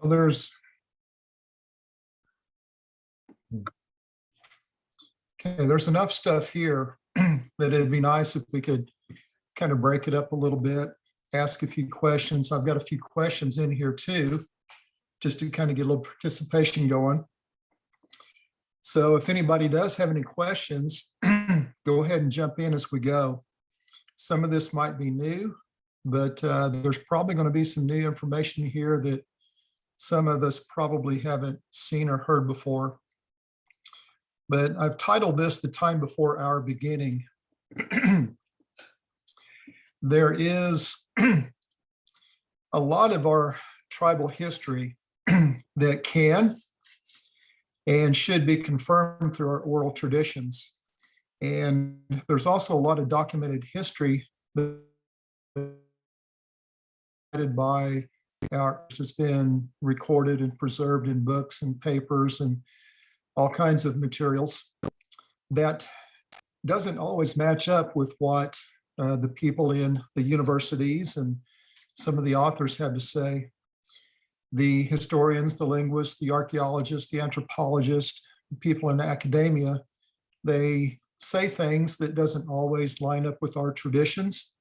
Well, there's enough stuff here that it'd be nice if we could kind of break it up a little bit, ask a few questions. I've got a few questions in here too, just to kind of get a little participation going. So if anybody does have any questions, go ahead and jump in as we go. Some of this might be new, but there's probably going to be some new information here that some of us probably haven't seen or heard before. But I've titled this "The Time Before Our Beginning." There is a lot of our tribal history that can and should be confirmed through our oral traditions. And there's also a lot of documented history that by our, it's been recorded and preserved in books and papers and all kinds of materials that doesn't always match up with what the people in the universities and some of the authors have to say. The historians, the linguists, the archaeologists, the anthropologists, people in academia, they say things that doesn't always line up with our traditions.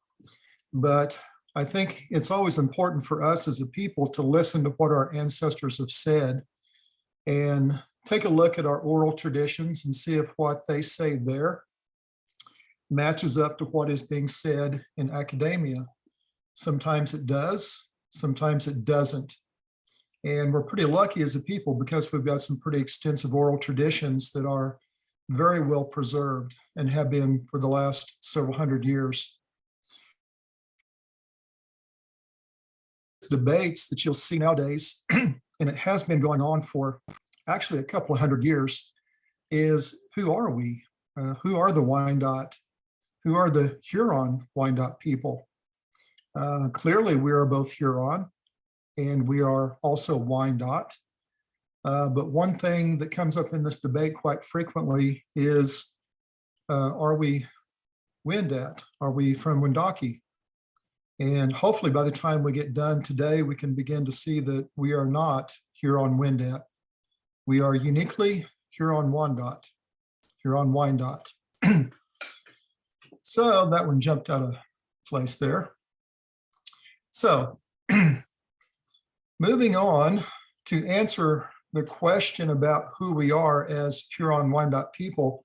But I think it's always important for us as a people to listen to what our ancestors have said and take a look at our oral traditions and see if what they say there matches up to what is being said in academia. Sometimes it does, sometimes it doesn't. And we're pretty lucky as a people because we've got some pretty extensive oral traditions that are very well preserved and have been for the last several hundred years. Debates that you'll see nowadays, and it has been going on for actually a couple of hundred years, is who are we? Who are the Wyandotte? Who are the Huron Wyandotte people? Clearly, we are both Huron, and we are also Wyandotte. But one thing that comes up in this debate quite frequently is, are we Wyandotte? Are we from Wendake? And hopefully by the time we get done today, we can begin to see that we are not Huron Wyandotte. We are uniquely Huron Wyandotte, Huron Wyandotte. So that one jumped out of place there. So moving on to answer the question about who we are as Huron Wyandotte people,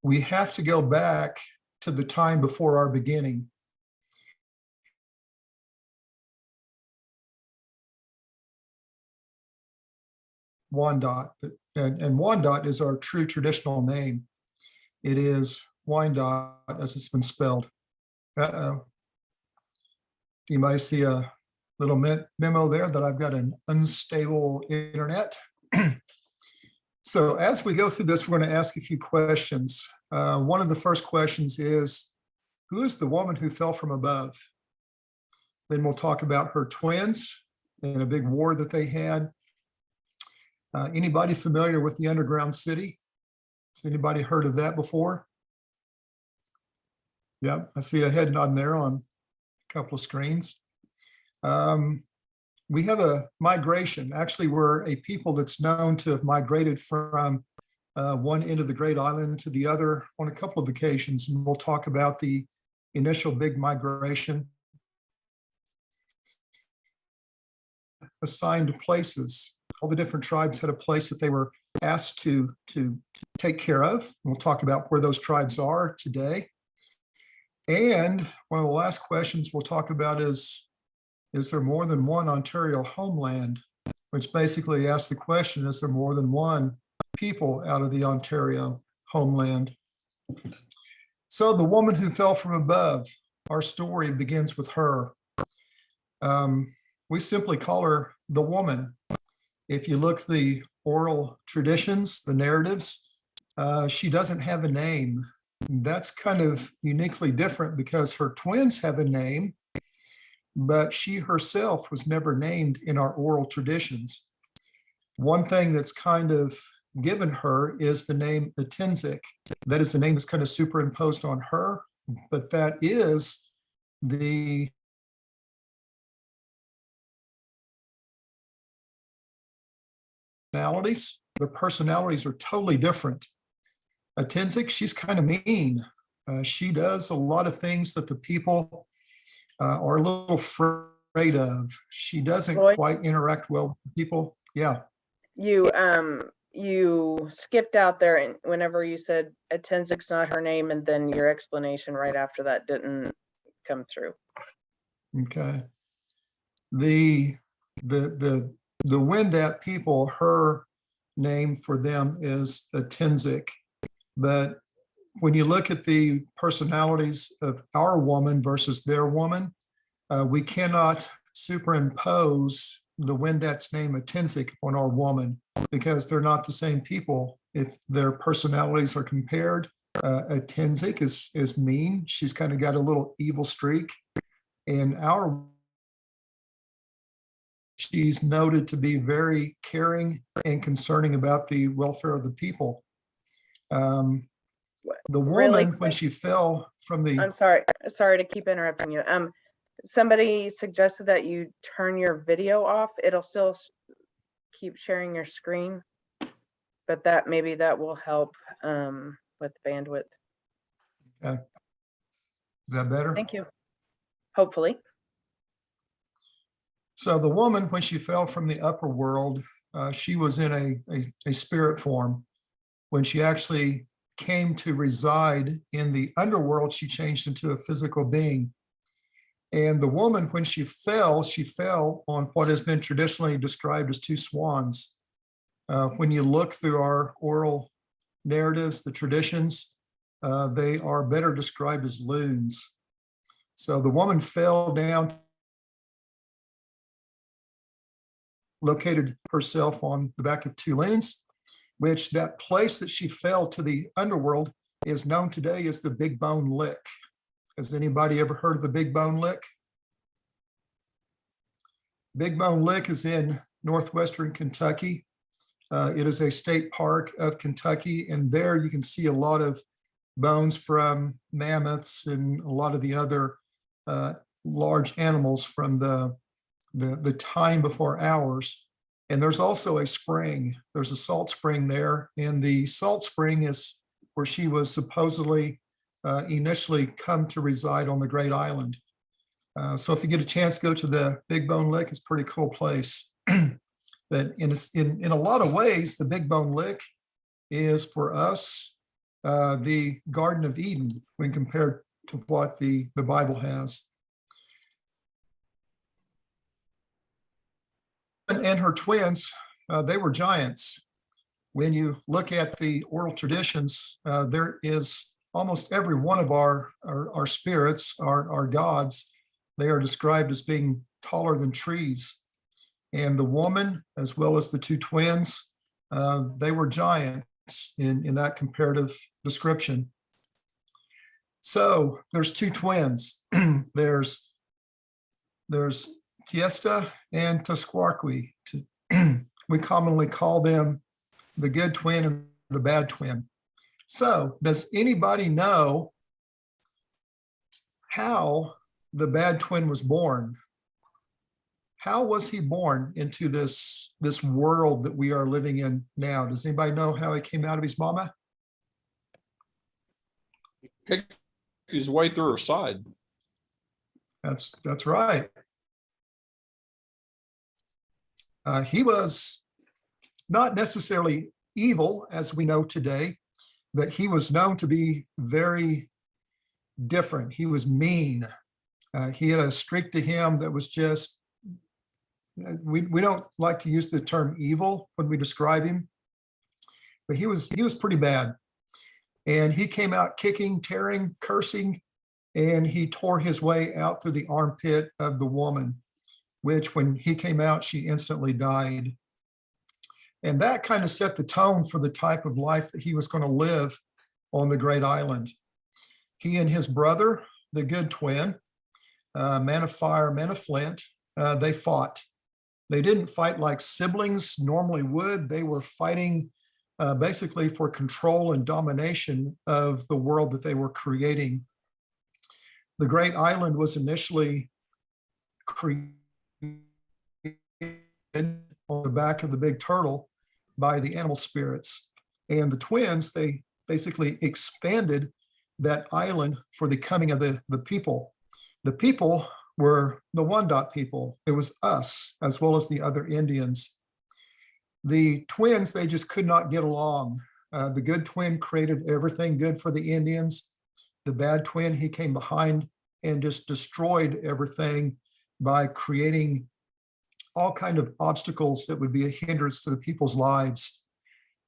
we have to go back to the time before our beginning. Wyandotte, and Wyandotte is our true traditional name. It is Wyandotte as it's been spelled. Anybody see a little memo there that I've got an unstable internet? So as we go through this, we're going to ask a few questions. One of the first questions is, who is the woman who fell from above? Then we'll talk about her twins and a big war that they had. Anybody familiar with the underground city? Has anybody heard of that before? Yeah, I see a head nod there on a couple of screens. We have a migration. Actually, we're a people that's known to have migrated from one end of the Great Island to the other on a couple of occasions. And we'll talk about the initial big migration. Assigned places. All the different tribes had a place that they were asked to take care of. We'll talk about where those tribes are today. And one of the last questions we'll talk about is there more than one Ontario homeland? Which basically asks the question, is there more than one people out of the Ontario homeland? So the woman who fell from above, our story begins with her. We simply call her the woman. If you look at the oral traditions, the narratives, she doesn't have a name. That's kind of uniquely different because her twins have a name, but she herself was never named in our oral traditions. One thing that's kind of given her is the name Atinzik. That is the name that's kind of superimposed on her, but that is the personalities. Their personalities are totally different. Tenzing, she's kind of mean. She does a lot of things that the people are a little afraid of. She doesn't Lloyd, quite interact well with people. Yeah. you skipped out there and whenever you said Tenzing's not her name, and then your explanation right after that didn't come through. Okay. The Wyandotte people, her name for them is a Tenzing. But when you look at the personalities of our woman versus their woman, we cannot superimpose the Wyandotte's name of Tenzing on our woman because they're not the same people. If their personalities are compared, a Tenzing is mean. She's kind of got a little evil streak. And she's noted to be very caring and concerning about the welfare of the people. The woman, Really when she fell from the... I'm sorry to keep interrupting you. Somebody suggested that you turn your video off. It'll still keep sharing your screen, but maybe that will help with bandwidth. Okay. Is that better? Thank you. Hopefully. So the woman, when she fell from the upper world, she was in a spirit form. When she actually came to reside in the underworld, she changed into a physical being. And the woman, when she fell on what has been traditionally described as two swans. When you look through our oral narratives, the traditions, they are better described as loons. So the woman fell down, located herself on the back of two loons, which that place that she fell to the underworld is known today as the Big Bone Lick. Has anybody ever heard of the Big Bone Lick? Big Bone Lick is in northwestern Kentucky. It is a state park of Kentucky, and there you can see a lot of bones from mammoths and a lot of the other large animals from the time before ours. And there's also a spring. There's a salt spring there, and the salt spring is where she was supposedly initially come to reside on the Great Island. So if you get a chance, go to the Big Bone Lick. It's a pretty cool place. But in a lot of ways, the Big Bone Lick is for us the Garden of Eden when compared to what the Bible has. And her twins, they were giants. When you look at the oral traditions, there is almost every one of our spirits, our gods, they are described as being taller than trees. And the woman, as well as the two twins, they were giants in that comparative description. So there's two twins. there's Tiesta and Tusquarqui. We commonly call them the good twin and the bad twin. So does anybody know how the bad twin was born? How was he born into this world that we are living in now? Does anybody know how he came out of his mama? He picked his way through her side. That's right. He was not necessarily evil as we know today, but he was known to be very different. He was mean. He had a streak to him that was just, we don't like to use the term evil when we describe him, but he was pretty bad. And he came out kicking, tearing, cursing, and he tore his way out through the armpit of the woman, which when he came out, she instantly died. And that kind of set the tone for the type of life that he was going to live on the Great Island. He and his brother, the good twin, man of fire, man of flint, they fought. They didn't fight like siblings normally would. They were fighting basically for control and domination of the world that they were creating. The Great Island was initially created on the back of the big turtle, by the animal spirits. And the twins, they basically expanded that island for the coming of the people. The people were the Wyandotte people. It was us, as well as the other Indians. The twins, they just could not get along. The good twin created everything good for the Indians. The bad twin, he came behind and just destroyed everything by creating all kind of obstacles that would be a hindrance to the people's lives.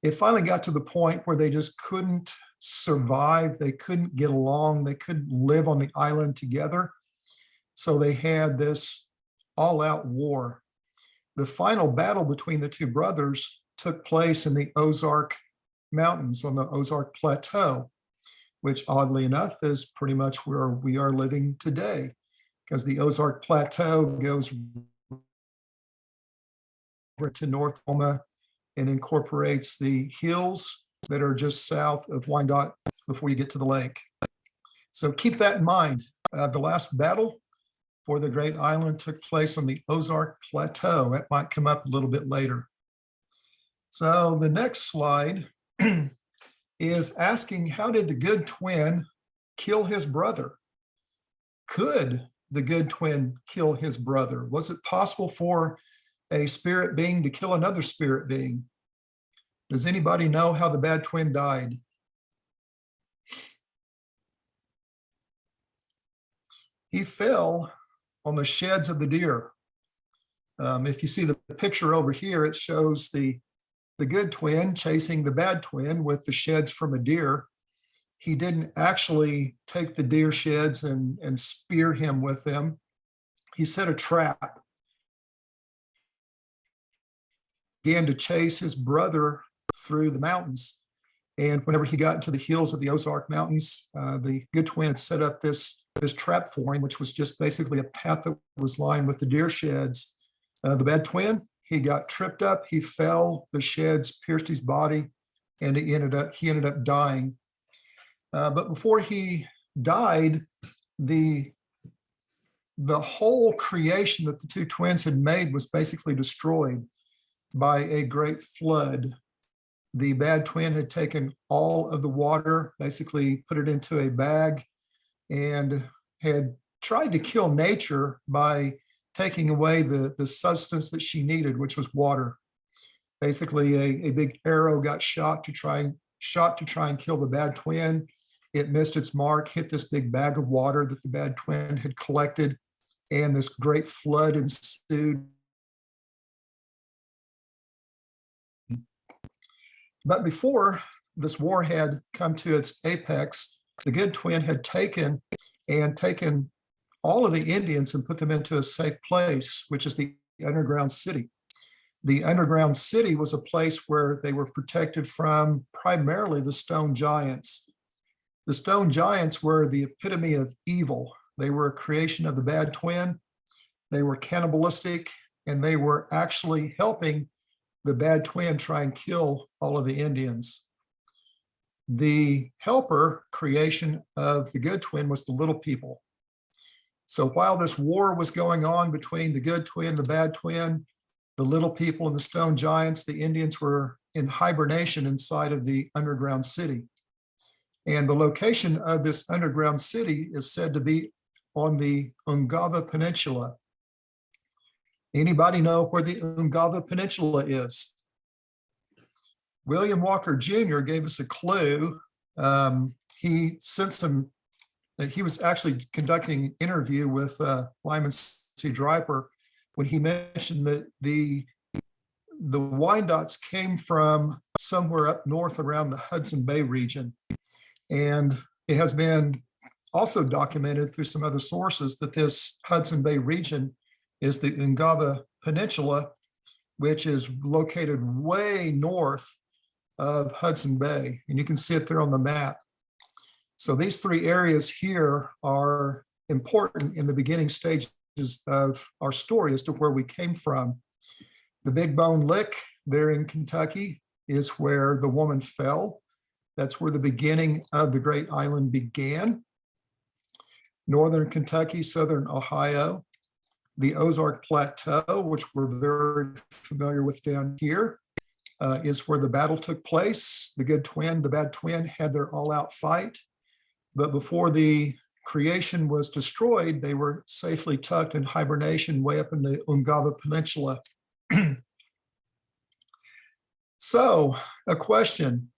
It finally got to the point where they just couldn't survive. They couldn't get along. They couldn't live on the island together. So they had this all-out war. The final battle between the two brothers took place in the Ozark Mountains on the Ozark Plateau, which oddly enough is pretty much where we are living today, because the Ozark Plateau goes to North Oklahoma and incorporates the hills that are just south of Wyandotte before you get to the lake. So keep that in mind. The last battle for the Great Island took place on the Ozark Plateau. It might come up a little bit later. So the next slide is asking, how did the good twin kill his brother? Could the good twin kill his brother? Was it possible for a spirit being to kill another spirit being? Does anybody know how the bad twin died? He fell on the sheds of the deer. If you see the picture over here, it shows the good twin chasing the bad twin with the sheds from a deer. He didn't actually take the deer sheds and spear him with them. He set a trap, began to chase his brother through the mountains. And whenever he got into the hills of the Ozark Mountains, the good twin had set up this trap for him, which was just basically a path that was lined with the deer sheds. The bad twin, he got tripped up, he fell, the sheds pierced his body, and he ended up dying. But before he died, the whole creation that the two twins had made was basically destroyed by a great flood. The bad twin had taken all of the water, basically put it into a bag, and had tried to kill nature by taking away the substance that she needed, which was water. Basically, a big arrow got shot to try and kill the bad twin. It missed its mark, hit this big bag of water that the bad twin had collected, and this great flood ensued. But before this war had come to its apex, the good twin had taken all of the Indians and put them into a safe place, which is the underground city. The underground city was a place where they were protected from primarily the stone giants. The stone giants were the epitome of evil. They were a creation of the bad twin. They were cannibalistic, and they were actually helping the bad twin try and kill all of the Indians. The helper creation of the good twin was the little people. So while this war was going on between the good twin, the bad twin, the little people and the stone giants, the Indians were in hibernation inside of the underground city. And the location of this underground city is said to be on the Ungava Peninsula. Anybody know where the Ungava Peninsula is? William Walker Jr. gave us a clue. He was actually conducting an interview with Lyman C. Draper when he mentioned that the Wyandottes came from somewhere up north around the Hudson Bay region. And it has been also documented through some other sources that this Hudson Bay region is the Ungava Peninsula, which is located way north of Hudson Bay. And you can see it there on the map. So these three areas here are important in the beginning stages of our story as to where we came from. The Big Bone Lick there in Kentucky is where the woman fell. That's where the beginning of the Great Island began. Northern Kentucky, Southern Ohio, the Ozark Plateau, which we're very familiar with down here, is where the battle took place. The good twin, the bad twin had their all-out fight. But before the creation was destroyed, they were safely tucked in hibernation way up in the Ungava Peninsula. So, a question: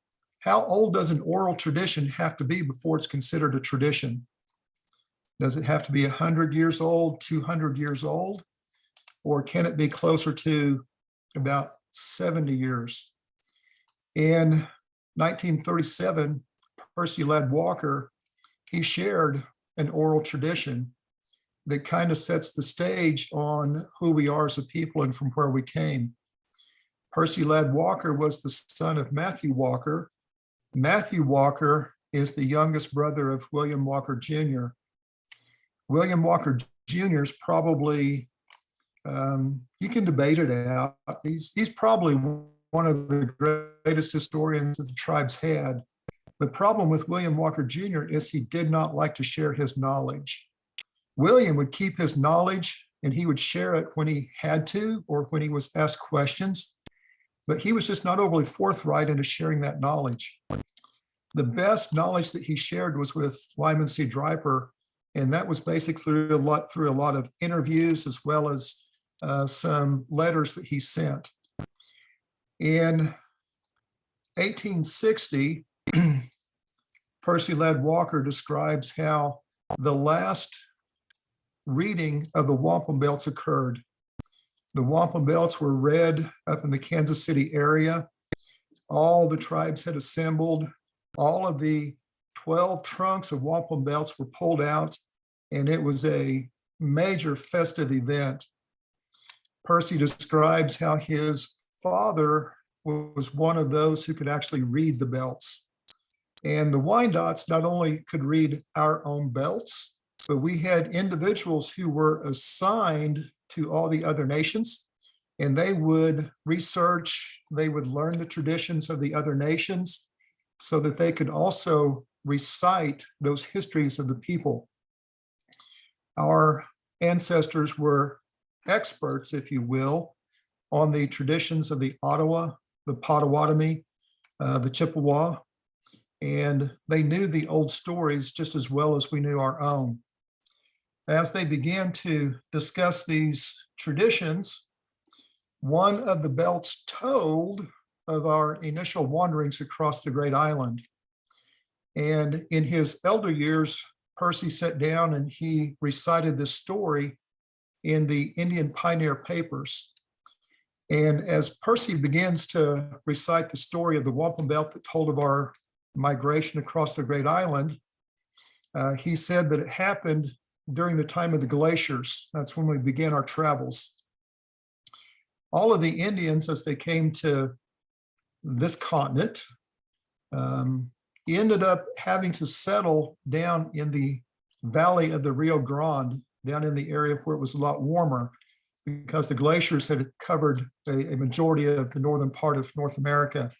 how old does an oral tradition have to be before it's considered a tradition? Does it have to be 100 years old, 200 years old? Or can it be closer to about 70 years? In 1937, Percy Ladd Walker, he shared an oral tradition that kind of sets the stage on who we are as a people and from where we came. Percy Ladd Walker was the son of Matthew Walker. Matthew Walker is the youngest brother of William Walker Jr. William Walker Jr. is probably, you can debate it out. He's probably one of the greatest historians that the tribes had. The problem with William Walker Jr. is he did not like to share his knowledge. William would keep his knowledge and he would share it when he had to or when he was asked questions, but he was just not overly forthright into sharing that knowledge. The best knowledge that he shared was with Lyman C. Draper, and that was basically through a lot of interviews as well as some letters that he sent. In 1860, Percy Ladd Walker describes how the last reading of the wampum belts occurred. The wampum belts were read up in the Kansas City area. All the tribes had assembled. All of the 12 trunks of wampum belts were pulled out, and it was a major festive event. Percy describes how his father was one of those who could actually read the belts. And the Wyandottes not only could read our own belts, but we had individuals who were assigned to all the other nations, and they would research, they would learn the traditions of the other nations so that they could also recite those histories of the people. Our ancestors were experts, if you will, on the traditions of the Ottawa, the Potawatomi, the Chippewa, and they knew the old stories just as well as we knew our own. As they began to discuss these traditions, one of the belts told of our initial wanderings across the Great Island. And in his elder years, Percy sat down and he recited this story in the Indian Pioneer Papers. And as Percy begins to recite the story of the wampum belt that told of our migration across the Great Island, he said that it happened during the time of the glaciers. That's when we began our travels. All of the Indians, as they came to this continent, ended up having to settle down in the valley of the Rio Grande, down in the area where it was a lot warmer, because the glaciers had covered a majority of the northern part of North America.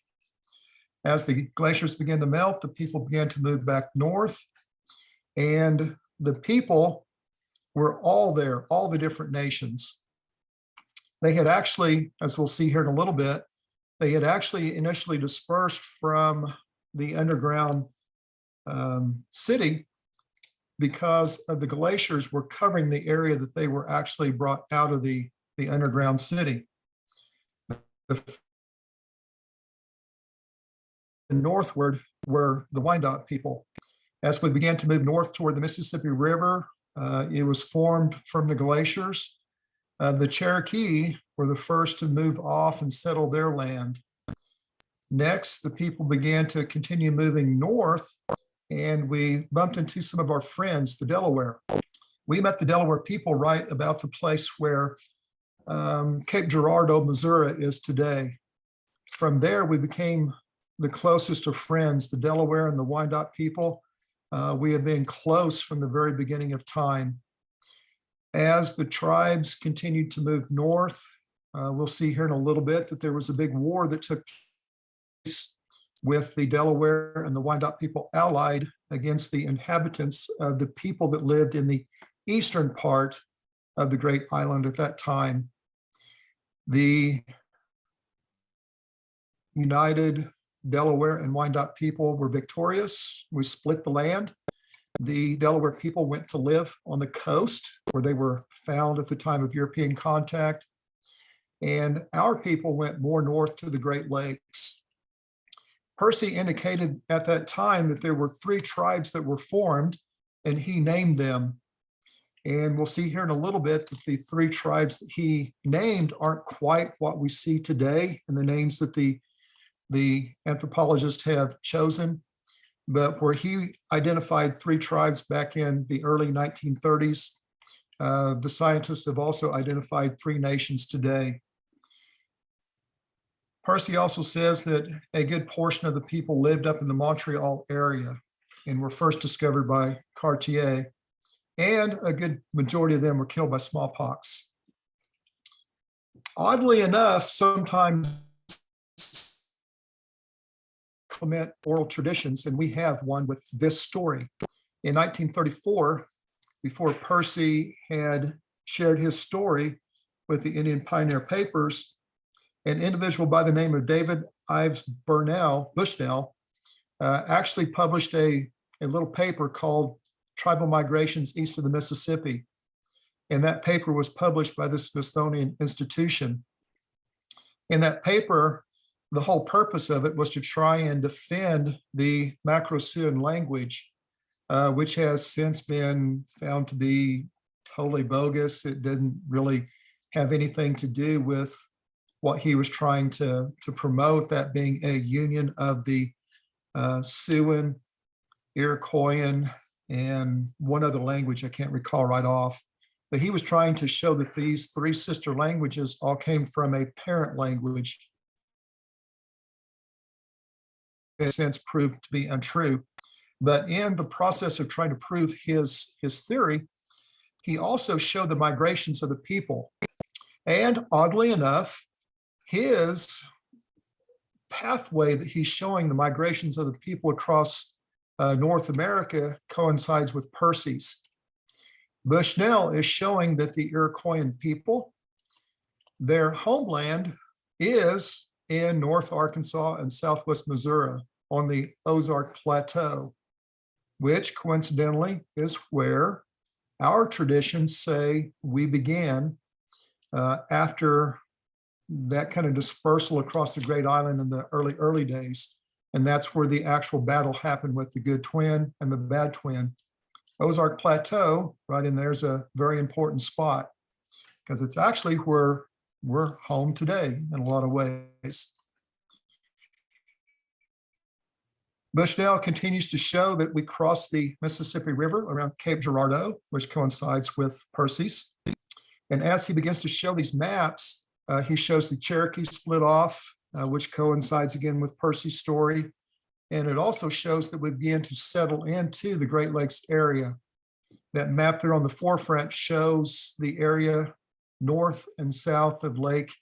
As the glaciers began to melt, the people began to move back north, and the people were all there, all the different nations. They had actually, as we'll see here in a little bit, they had actually initially dispersed from the underground city because of the glaciers were covering the area that they were actually brought out of the underground city. Northward were the Wyandotte people. As we began to move north toward the Mississippi River, it was formed from the glaciers. The Cherokee were the first to move off and settle their land. Next, the people began to continue moving north, and we bumped into some of our friends, the Delaware. We met the Delaware people right about the place where Cape Girardeau, Missouri is today. From there, we became the closest of friends, the Delaware and the Wyandotte people. We had been close from the very beginning of time. As the tribes continued to move north, we'll see here in a little bit that there was a big war that took place with the Delaware and the Wyandotte people allied against the inhabitants of the people that lived in the eastern part of the Great Island at that time. The united Delaware and Wyandotte people were victorious. We split the land. The Delaware people went to live on the coast where they were found at the time of European contact. And our people went more north to the Great Lakes. Percy indicated at that time that there were 3 tribes that were formed, and he named them. And we'll see here in a little bit that the 3 tribes that he named aren't quite what we see today and the names that the anthropologists have chosen. But where he identified 3 tribes back in the early 1930s, the scientists have also identified 3 nations today. Percy also says that a good portion of the people lived up in the Montreal area and were first discovered by Cartier, and a good majority of them were killed by smallpox. Oddly enough, sometimes implement oral traditions, and we have one with this story. In 1934, before Percy had shared his story with the Indian Pioneer Papers, an individual by the name of David Ives Bushnell actually published a little paper called Tribal Migrations East of the Mississippi. And that paper was published by the Smithsonian Institution. In that paper, the whole purpose of it was to try and defend the Macro-Siouan language, which has since been found to be totally bogus. It didn't really have anything to do with what he was trying to promote, that being a union of the Siouan, Iroquoian, and one other language I can't recall right off. But he was trying to show that these 3 sister languages all came from a parent language. In a sense, proved to be untrue. But in the process of trying to prove his theory, he also showed the migrations of the people. And oddly enough, his pathway that he's showing the migrations of the people across North America coincides with Percy's. Bushnell is showing that the Iroquoian people, their homeland is in North Arkansas and Southwest Missouri on the Ozark Plateau, which coincidentally is where our traditions say we began after that kind of dispersal across the Great Island in the early days. And that's where the actual battle happened with the good twin and the bad twin. Ozark Plateau, right in there, is a very important spot because it's actually where we're home today in a lot of ways. Bushnell continues to show that we crossed the Mississippi River around Cape Girardeau, which coincides with Percy's. And as he begins to show these maps, he shows the Cherokee split off, which coincides again with Percy's story. And it also shows that we began to settle into the Great Lakes area. That map there on the forefront shows the area north and south of Lake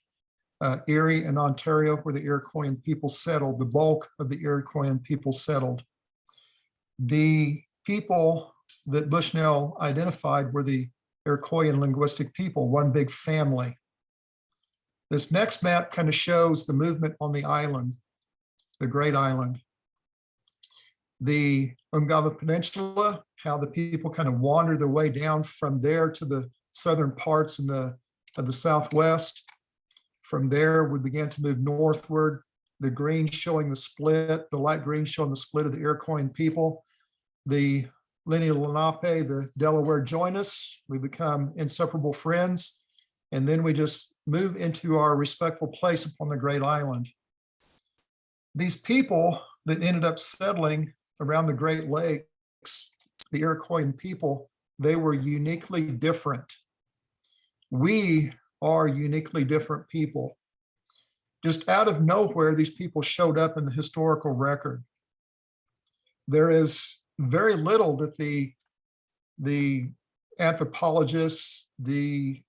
Erie and Ontario, where the Iroquoian people settled. The bulk of the Iroquoian people settled. The people that Bushnell identified were the Iroquoian linguistic people, one big family. This next map kind of shows the movement on the island, the Great Island. The Ungava Peninsula, how the people kind of wandered their way down from there to the southern parts of the Southwest. From there, we began to move northward, the green showing the split, the light green showing the split of the Iroquoian people. The Lenni Lenape, the Delaware join us. We become inseparable friends. And then we just move into our respectful place upon the Great Island. These people that ended up settling around the Great Lakes, the Iroquoian people, they were uniquely different. We are uniquely different people. Just out of nowhere, these people showed up in the historical record. There is very little that the anthropologists, the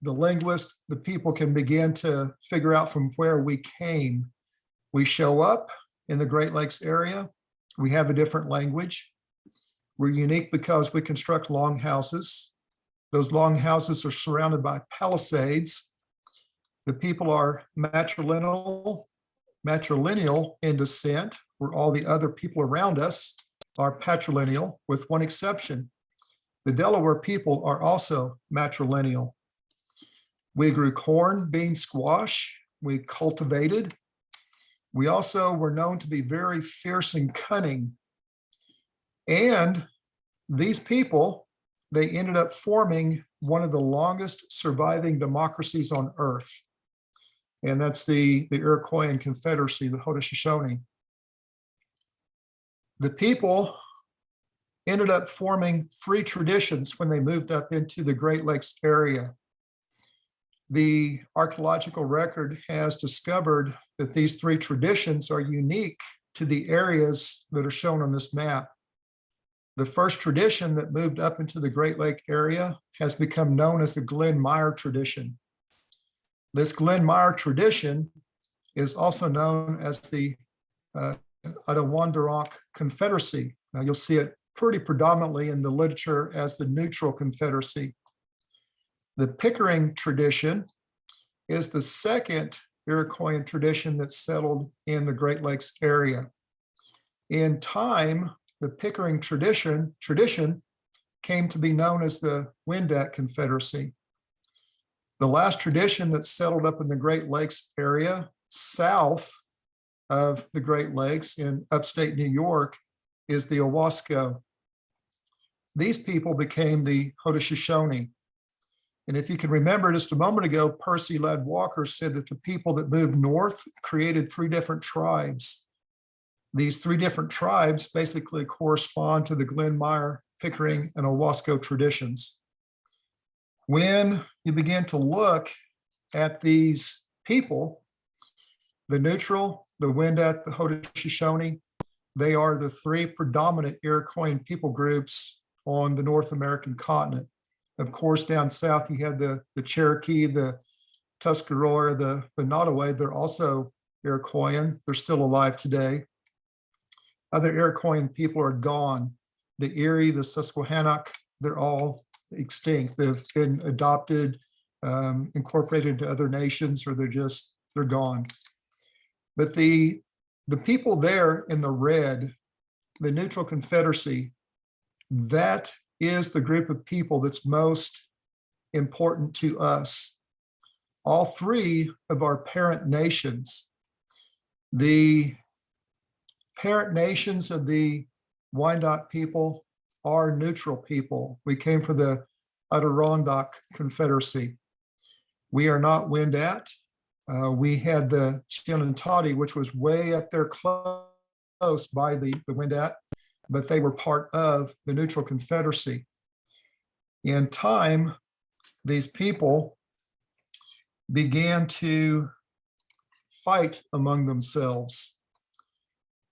linguists, the people can begin to figure out from where we came. We show up in the Great Lakes area. We have a different language. We're unique because we construct long houses. Those long houses are surrounded by palisades. The people are matrilineal in descent, where all the other people around us are patrilineal, with one exception. The Delaware people are also matrilineal. We grew corn, beans, squash. We cultivated. We also were known to be very fierce and cunning. And these people, they ended up forming one of the longest surviving democracies on earth. And that's the Iroquois Confederacy, the Hoda Shoshone. The people ended up forming free traditions when they moved up into the Great Lakes area. The archaeological record has discovered that these three traditions are unique to the areas that are shown on this map. The first tradition that moved up into the Great Lake area has become known as the Glen Meyer tradition. This Glen Meyer tradition is also known as the Wyandotte Confederacy. Now you'll see it pretty predominantly in the literature as the Neutral Confederacy. The Pickering tradition is the second Iroquois tradition that settled in the Great Lakes area. In time, the Pickering tradition came to be known as the Wyandotte Confederacy. The last tradition that settled up in the Great Lakes area, south of the Great Lakes in upstate New York, is the Owasco. These people became the Hoda Shoshone. And if you can remember just a moment ago, Percy Ladd Walker said that the people that moved north created three different tribes. These three different tribes basically correspond to the Glen Meyer, Pickering, and Owasco traditions. When you begin to look at these people, the Neutral, the Wyandotte, the Hoda Shoshone, they are the three predominant Iroquois people groups on the North American continent. Of course, down south, you have the Cherokee, the Tuscarora, the Nottoway. They're also Iroquois. They're still alive today. Other Iroquois people are gone. The Erie, the Susquehannock, they're all extinct. They've been adopted, incorporated into other nations, or they're gone. But the people there in the red, the Neutral Confederacy, that is the group of people that's most important to us. All three of our parent nations, the parent nations of the Wyandotte people are neutral people. We came from the Adirondack Confederacy. We are not Wyandotte. We had the Chinantati, which was way up there close by the Wyandotte, but they were part of the Neutral Confederacy. In time, these people began to fight among themselves.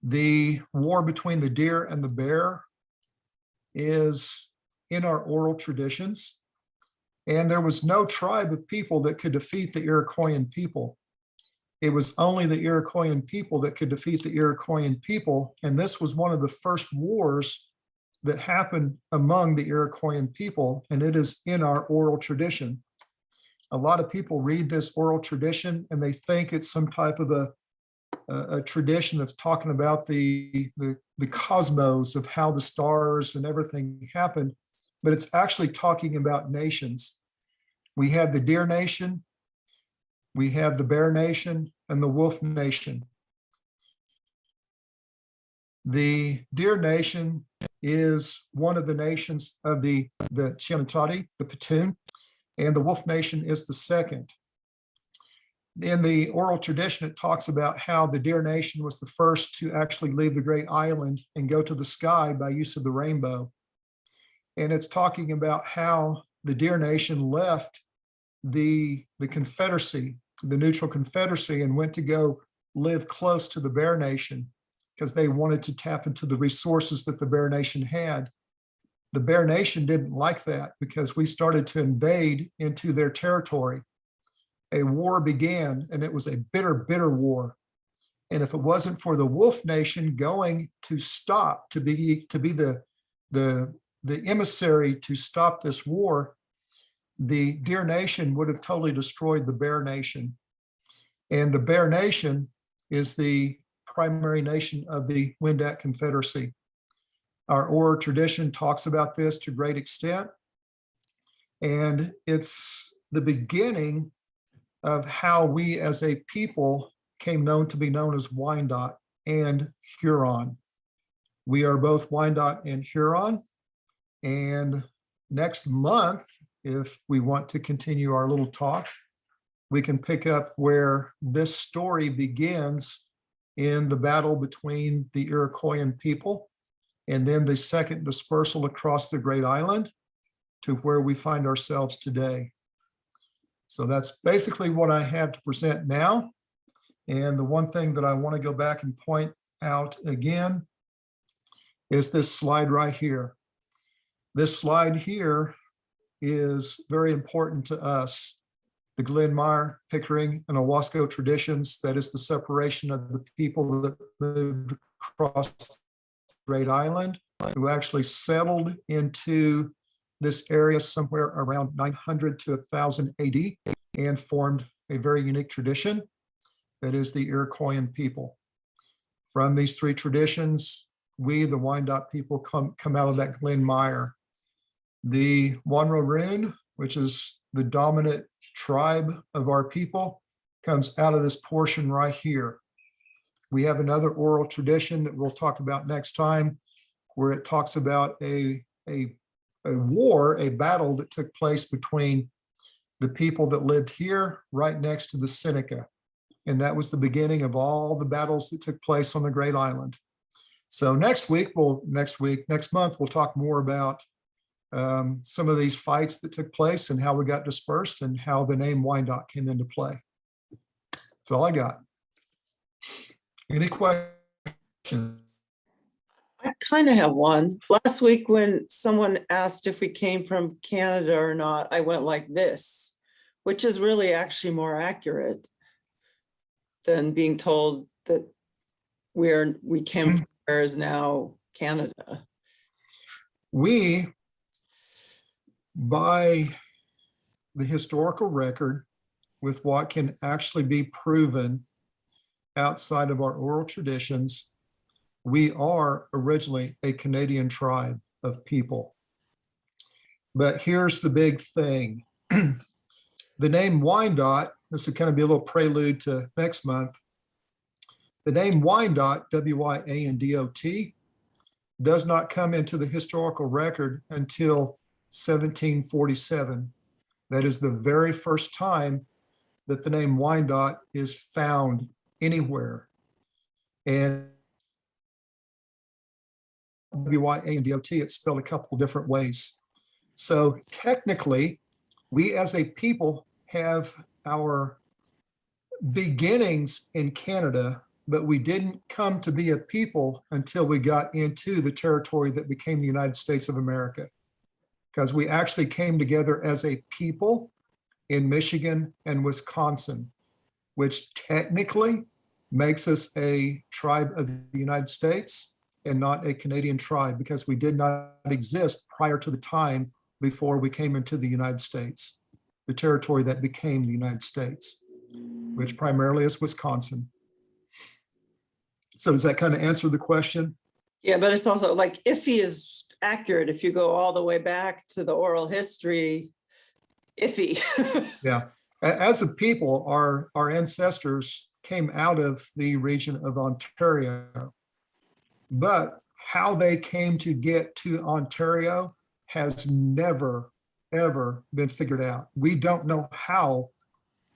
The war between the deer and the bear is in our oral traditions, and there was no tribe of people that could defeat the Iroquois people. It was only the Iroquois people that could defeat the Iroquois people, and this was one of the first wars that happened among the Iroquois people, and it is in our oral tradition. A lot of people read this oral tradition and they think it's some type of a tradition that's talking about the cosmos of how the stars and everything happened, but it's actually talking about nations. We have the Deer Nation, we have the Bear Nation, and the Wolf Nation. The Deer Nation is one of the nations of the Chinantati, the Petun, and the Wolf Nation is the second. In the oral tradition, it talks about how the Deer Nation was the first to actually leave the Great Island and go to the sky by use of the rainbow. And it's talking about how the Deer Nation left the Confederacy, the Neutral Confederacy, and went to go live close to the Bear Nation because they wanted to tap into the resources that the Bear Nation had. The Bear Nation didn't like that because we started to invade into their territory. A war began, and it was a bitter, bitter war. And if it wasn't for the Wolf Nation going to stop, to be the emissary to stop this war, the Deer Nation would have totally destroyed the Bear Nation. And the Bear Nation is the primary nation of the Wyandotte Confederacy. Our oral tradition talks about this to great extent. And it's the beginning of how we as a people came to be known as Wyandotte and Huron. We are both Wyandotte and Huron. And next month, if we want to continue our little talk, we can pick up where this story begins in the battle between the Iroquoian people and then the second dispersal across the Great Island to where we find ourselves today. So that's basically what I have to present now. And the one thing that I want to go back and point out again is this slide right here. This slide here is very important to us. The Glen Meyer, Pickering, and Owasco traditions, that is the separation of the people that moved across the Great Island, who actually settled into this area somewhere around 900 to 1000 AD and formed a very unique tradition that is the Iroquoian people. From these three traditions, we, the Wyandotte people, come out of that Glen Meyer. The Wanro-Roon, which is the dominant tribe of our people, comes out of this portion right here. We have another oral tradition that we'll talk about next time, where it talks about a war, a battle that took place between the people that lived here right next to the Seneca. And that was the beginning of all the battles that took place on the Great Island. So next month, we'll talk more about some of these fights that took place and how we got dispersed and how the name Wyandotte came into play. That's all I got. Any questions? I kind of have one. Last week when someone asked if we came from Canada or not, I went like this, which is really actually more accurate than being told that we came from where is now Canada. We, by the historical record, with what can actually be proven outside of our oral traditions, we are originally a Canadian tribe of people. But here's the big thing. The name Wyandotte, this is kind of be a little prelude to next month. The name Wyandotte, W-Y-A-N-D-O-T, does not come into the historical record until 1747. That is the very first time that the name Wyandotte is found anywhere. And W-Y-A-N-D-O-T, it's spelled a couple different ways. So technically, we as a people have our beginnings in Canada, but we didn't come to be a people until we got into the territory that became the United States of America. Because we actually came together as a people in Michigan and Wisconsin, which technically makes us a tribe of the United States and not a Canadian tribe, because we did not exist prior to the time before we came into the United States, the territory that became the United States, which primarily is Wisconsin. So does that kind of answer the question? Yeah, but it's also like iffy is accurate if you go all the way back to the oral history, iffy. Yeah. As a people, our ancestors came out of the region of Ontario, but how they came to get to Ontario has never, ever been figured out. We don't know how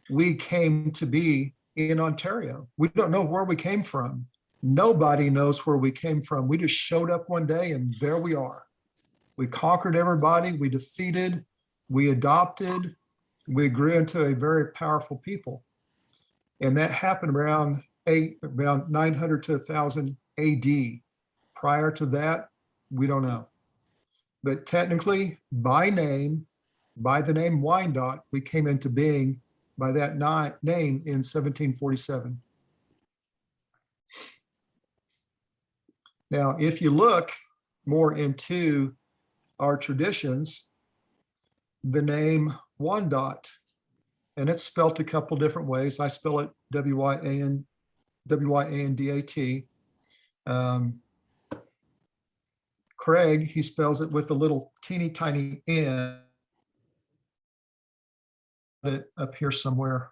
we came to be in Ontario. We don't know where we came from. Nobody knows where we came from. We just showed up one day and there we are. We conquered everybody, we defeated, we adopted, we grew into a very powerful people. And that happened around 900 to 1000 AD. Prior to that, we don't know. But technically, by name, by the name Wyandotte, we came into being by that name in 1747. Now, if you look more into our traditions, the name Wyandotte, and it's spelt a couple different ways. I spell it Wyandat. Craig, he spells it with a little teeny tiny N up here somewhere.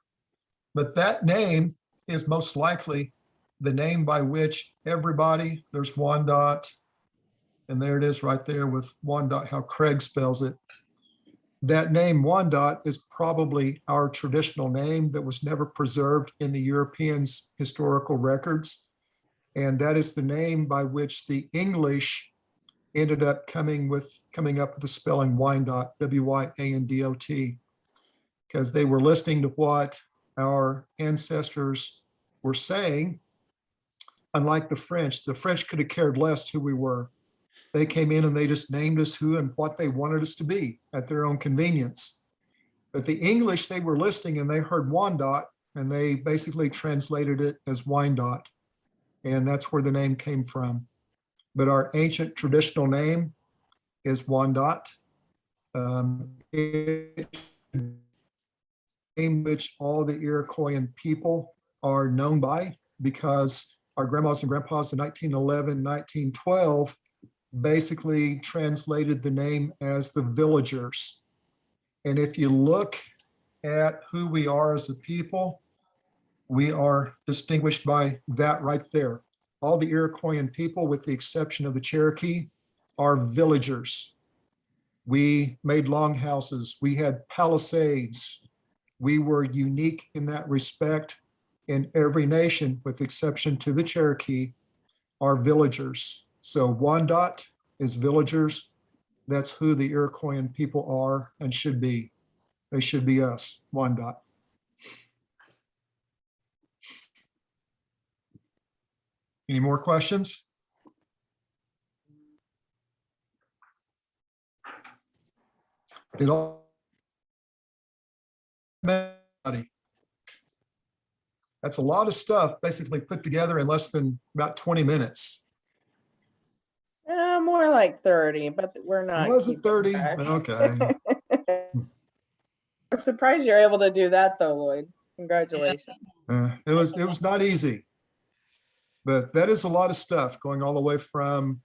But that name is most likely the name by which everybody, there's Wyandotte, and there it is right there with Wyandotte, how Craig spells it. That name Wyandotte is probably our traditional name that was never preserved in the Europeans' historical records. And that is the name by which the English ended up coming up with the spelling Wyandotte, W-Y-A-N-D-O-T, because they were listening to what our ancestors were saying. Unlike the French could have cared less who we were. They came in and they just named us who and what they wanted us to be at their own convenience. But the English, they were listening and they heard Wyandotte and they basically translated it as Wyandotte. And that's where the name came from. But our ancient traditional name is Wyandotte. Name which all the Iroquoian people are known by, because our grandmas and grandpas in 1911, 1912 basically translated the name as the villagers. And if you look at who we are as a people, we are distinguished by that right there. All the Iroquoian people, with the exception of the Cherokee, are villagers. We made longhouses, we had palisades. We were unique in that respect, and every nation, with exception to the Cherokee, are villagers. So Wyandotte is villagers. That's who the Iroquoian people are and should be. They should be us, Wyandotte. Any more questions? Did all That's a lot of stuff basically put together in less than about 20 minutes. More like 30, but we're not. Was it keeping 30? track. Okay. I'm surprised you're able to do that though, Lloyd. Congratulations. It was not easy, but that is a lot of stuff, going all the way from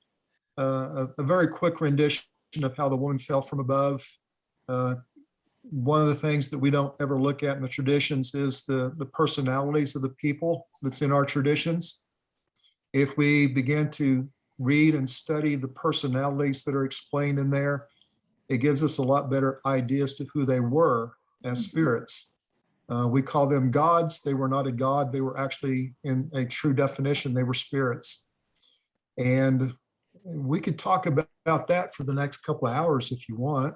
a very quick rendition of how the woman fell from above. One of the things that we don't ever look at in the traditions is the personalities of the people that's in our traditions. If we begin to read and study the personalities that are explained in there, it gives us a lot better ideas to who they were as spirits. We call them gods. They were not a god. They were actually, in a true definition, they were spirits. And we could talk about that for the next couple of hours if you want.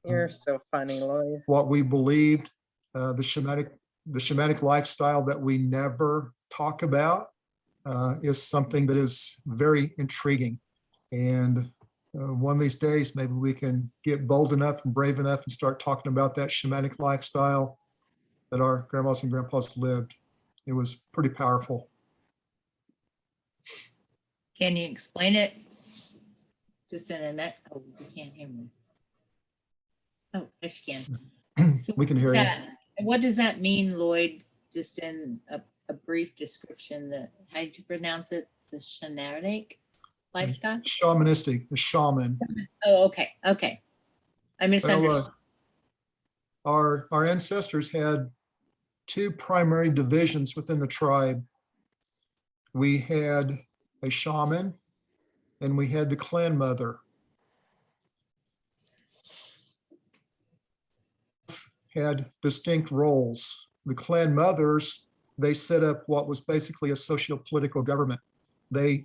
You're so funny, Lloyd. What we believed, the shamanic lifestyle that we never talk about is something that is very intriguing. And one of these days, maybe we can get bold enough and brave enough and start talking about that shamanic lifestyle that our grandmas and grandpas lived. It was pretty powerful. Can you explain it? Just in a net, oh, you can't hear me. Oh, yes, you can. So We can hear you. what does that mean, Lloyd? Just in a brief description, how did you pronounce it? The shamanic lifestyle? Shamanistic, the shaman. Oh, okay. Okay. I misunderstood. Our ancestors had two primary divisions within the tribe. We had a shaman and we had the clan mother. Had distinct roles. The clan mothers, they set up what was basically a socio-political government. They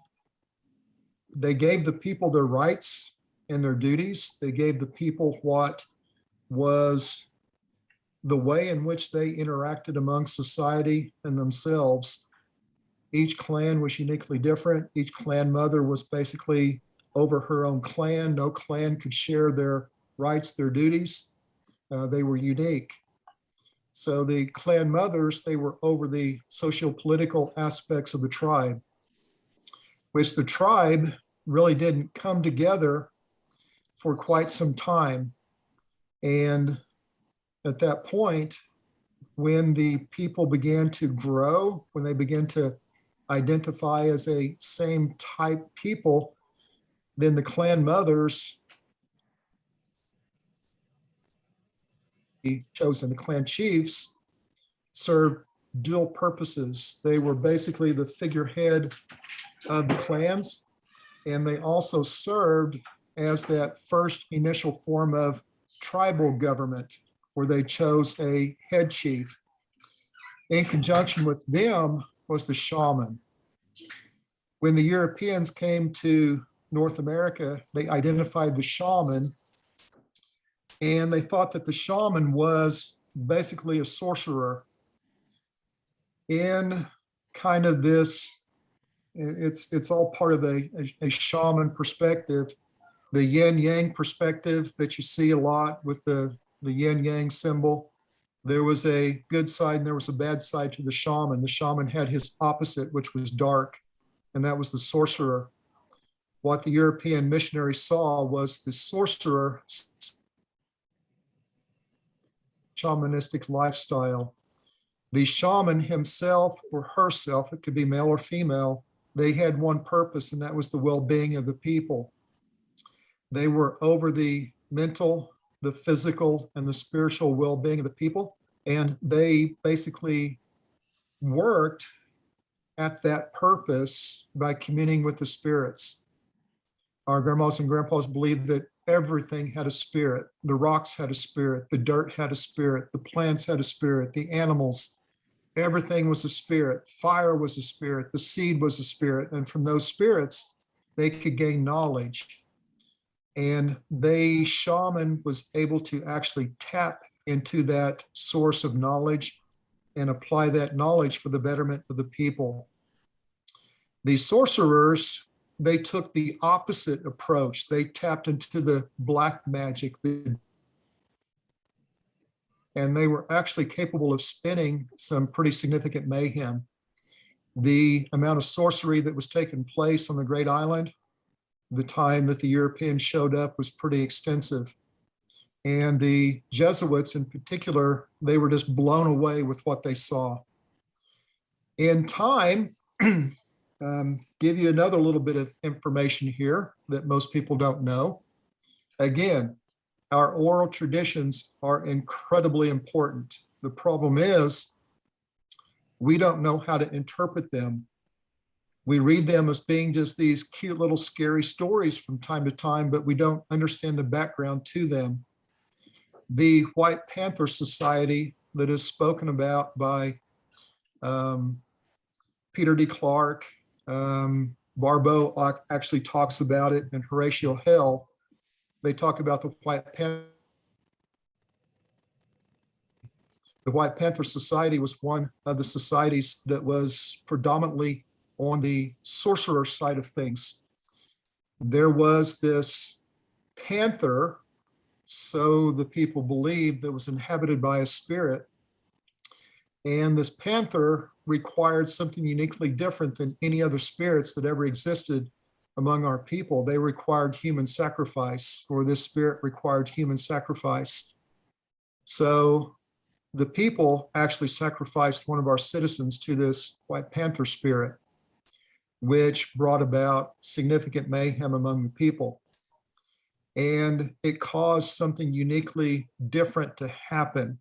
gave the people their rights and their duties. They gave the people what was the way in which they interacted among society and themselves. Each clan was uniquely different. Each clan mother was basically over her own clan. No clan could share their rights, their duties. They were unique. So the clan mothers, they were over the socio-political aspects of the tribe, which the tribe really didn't come together for quite some time. And at that point, when the people began to grow, when they began to identify as a same type people, then the clan mothers chosen, the clan chiefs, served dual purposes. They were basically the figurehead of the clans, and they also served as that first initial form of tribal government, where they chose a head chief. In conjunction with them was the shaman. When the Europeans came to North America, they identified the shaman, and they thought that the shaman was basically a sorcerer in kind of this, it's all part of a shaman perspective, the yin yang perspective that you see a lot with the yin yang symbol. There was a good side and there was a bad side to the shaman. The shaman had his opposite, which was dark, and that was the sorcerer. What the European missionaries saw was the sorcerer shamanistic lifestyle. The shaman himself or herself, it could be male or female, they had one purpose, and that was the well-being of the people. They were over the mental, the physical, and the spiritual well-being of the people, and they basically worked at that purpose by communing with the spirits. Our grandmas and grandpas believed that everything had a spirit. The rocks had a spirit, the dirt had a spirit, the plants had a spirit, the animals, everything was a spirit. Fire was a spirit, the seed was a spirit, and from those spirits, they could gain knowledge. And the shaman was able to actually tap into that source of knowledge and apply that knowledge for the betterment of the people. The sorcerers, they took the opposite approach. They tapped into the black magic, and they were actually capable of spinning some pretty significant mayhem. The amount of sorcery that was taking place on the Great Island, the time that the Europeans showed up, was pretty extensive. And the Jesuits in particular, they were just blown away with what they saw. In time, give you another little bit of information here that most people don't know. Again, our oral traditions are incredibly important. The problem is we don't know how to interpret them. We read them as being just these cute little scary stories from time to time, but we don't understand the background to them. The White Panther Society that is spoken about by Peter D. Clark, Barbeau actually talks about it, and Horatio Hell, they talk about the White Panther. The White Panther Society was one of the societies that was predominantly on the sorcerer side of things. There was this panther, so the people believed, that was inhabited by a spirit. And this panther required something uniquely different than any other spirits that ever existed among our people. They required human sacrifice, or this spirit required human sacrifice. So the people actually sacrificed one of our citizens to this White Panther spirit, which brought about significant mayhem among the people. And it caused something uniquely different to happen.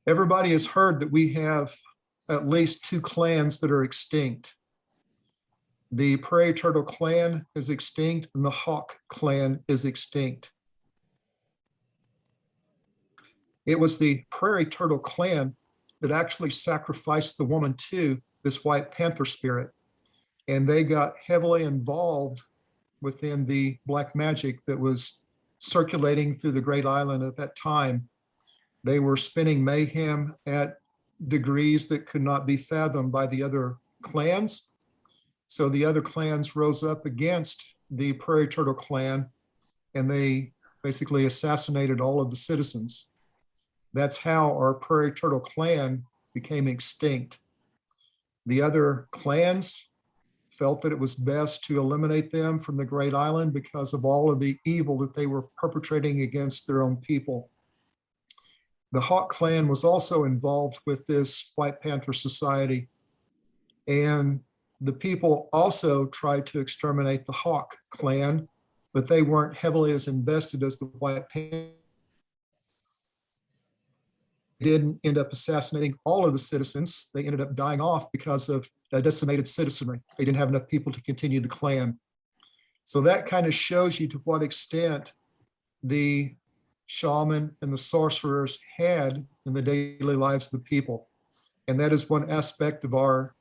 Everybody has heard that we have at least two clans that are extinct. The Prairie Turtle clan is extinct, and the Hawk clan is extinct. It was the Prairie Turtle clan that actually sacrificed the woman to this White Panther spirit. And they got heavily involved within the black magic that was circulating through the Great Island at that time. They were spinning mayhem at degrees that could not be fathomed by the other clans. So the other clans rose up against the Prairie Turtle clan, and they basically assassinated all of the citizens. That's how our Prairie Turtle clan became extinct. The other clans felt that it was best to eliminate them from the Great Island because of all of the evil that they were perpetrating against their own people. the Hawk Clan was also involved with this White Panther Society. And the people also tried to exterminate the Hawk Clan, but they weren't heavily as invested as the White Panther. Didn't end up assassinating all of the citizens. They ended up dying off because of a decimated citizenry. They didn't have enough people to continue the clan. So that kind of shows you to what extent the shaman and the sorcerers had in the daily lives of the people. And that is one aspect of our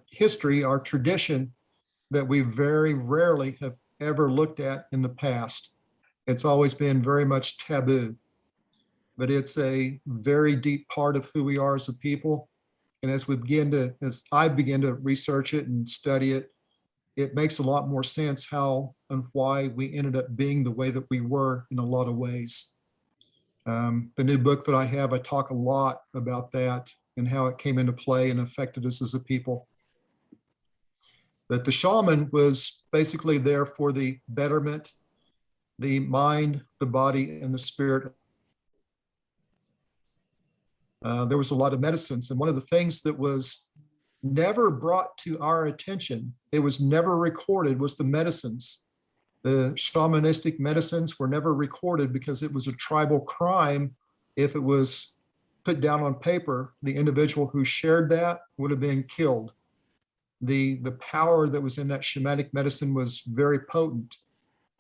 history, our tradition, that we very rarely have ever looked at in the past. It's always been very much taboo, but it's a very deep part of who we are as a people. And as I begin to research it and study it, it makes a lot more sense how and why we ended up being the way that we were in a lot of ways. The new book that I have, I talk a lot about that and how it came into play and affected us as a people. But the shaman was basically there for the betterment, the mind, the body, and the spirit. There was a lot of medicines, and one of the things that was never brought to our attention, it was never recorded, was the medicines. The shamanistic medicines were never recorded because it was a tribal crime. If it was put down on paper, the individual who shared that would have been killed. The power that was in that shamanic medicine was very potent,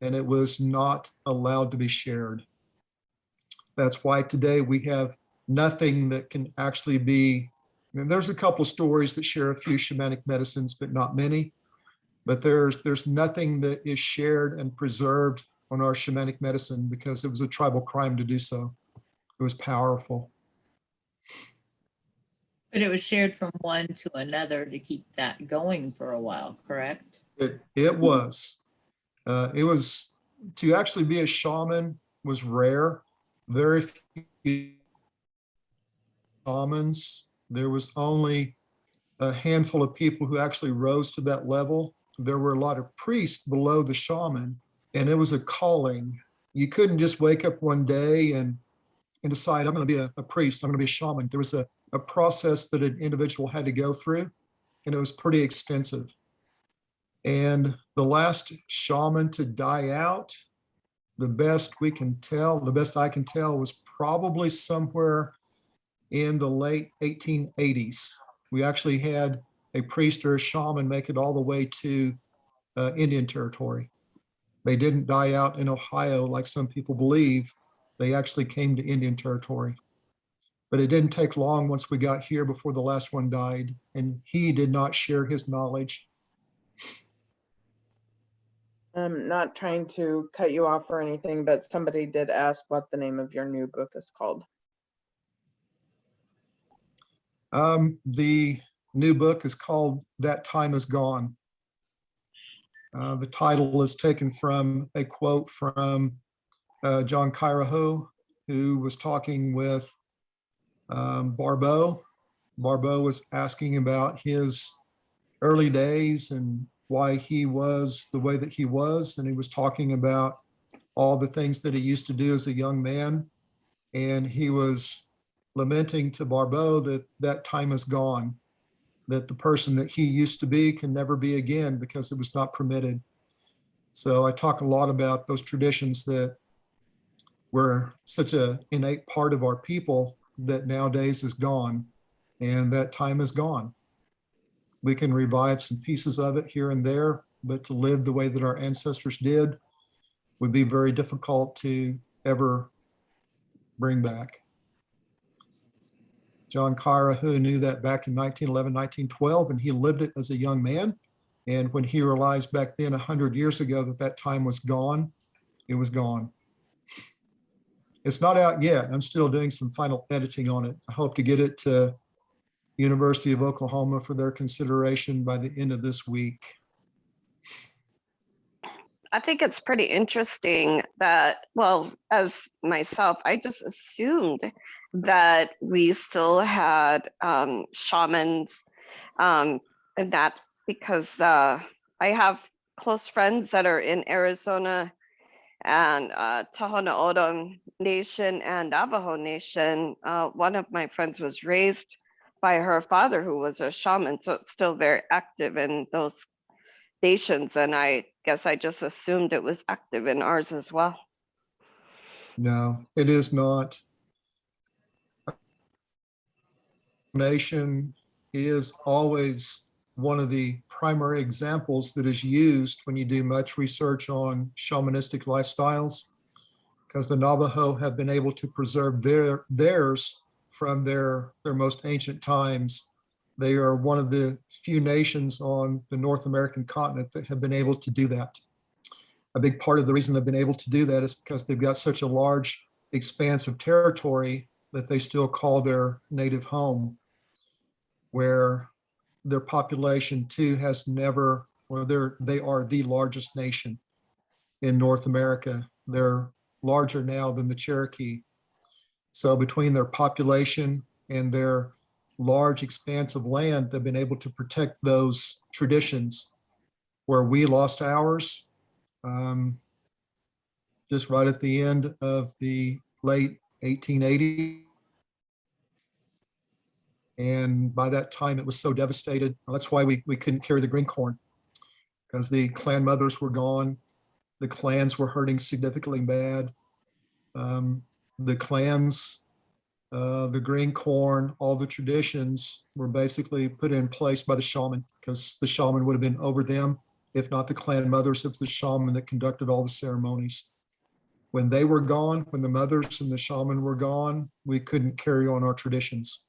and it was not allowed to be shared. That's why today we have nothing that can actually be, and there's a couple of stories that share a few shamanic medicines, but not many. But there's nothing that is shared and preserved on our shamanic medicine because it was a tribal crime to do so. It was powerful. But it was shared from one to another to keep that going for a while, correct? It was. It was, to actually be a shaman was rare. Very few shamans. There was only a handful of people who actually rose to that level. There were a lot of priests below the shaman, and it was a calling. You couldn't just wake up one day and decide, I'm going to be a priest, I'm going to be a shaman. There was a process that an individual had to go through, and it was pretty extensive. And the last shaman to die out, the best I can tell, was probably somewhere in the late 1880s. We actually had a priest or a shaman make it all the way to Indian Territory. They didn't die out in Ohio like some people believe. They actually came to Indian Territory. But it didn't take long once we got here before the last one died, and he did not share his knowledge. I'm not trying to cut you off or anything, but somebody did ask what the name of your new book is called. The new book is called That Time Is Gone. The title is taken from a quote from John Caraho, who was talking with Barbeau. Barbeau was asking about his early days and why he was the way that he was. And he was talking about all the things that he used to do as a young man. And he was lamenting to Barbeau that that time is gone, that the person that he used to be can never be again because it was not permitted. So I talk a lot about those traditions that were such an innate part of our people that nowadays is gone, and that time is gone. We can revive some pieces of it here and there, but to live the way that our ancestors did would be very difficult to ever bring back. John Caraho knew that back in 1911, 1912, and he lived it as a young man. And when he realized back then, 100 years ago, that that time was gone, it was gone. It's not out yet. I'm still doing some final editing on it. I hope to get it to University of Oklahoma for their consideration by the end of this week. I think it's pretty interesting that, well, as myself, I just assumed that we still had shamans, and that because I have close friends that are in Arizona and Tohono O'odham Nation and Navajo Nation. One of my friends was raised by her father, who was a shaman, so it's still very active in those nations. And I guess I just assumed it was active in ours as well. No, it is not. Nation is always one of the primary examples that is used when you do much research on shamanistic lifestyles, because the Navajo have been able to preserve theirs from their most ancient times. They are one of the few nations on the North American continent that have been able to do that. A big part of the reason they've been able to do that is because they've got such a large expanse of territory that they still call their native home, where their population too has never, or they are the largest nation in North America. They're larger now than the Cherokee. So between their population and their large expanse of land, they've been able to protect those traditions. Where we lost ours, just right at the end of the late 1880s. And by that time, it was so devastated. That's why we couldn't carry the green corn, because the clan mothers were gone. The clans were hurting significantly bad. The clans, the green corn, all the traditions were basically put in place by the shaman, because the shaman would have been over them. If not the clan mothers, it was the shaman that conducted all the ceremonies. When they were gone, when the mothers and the shaman were gone, we couldn't carry on our traditions.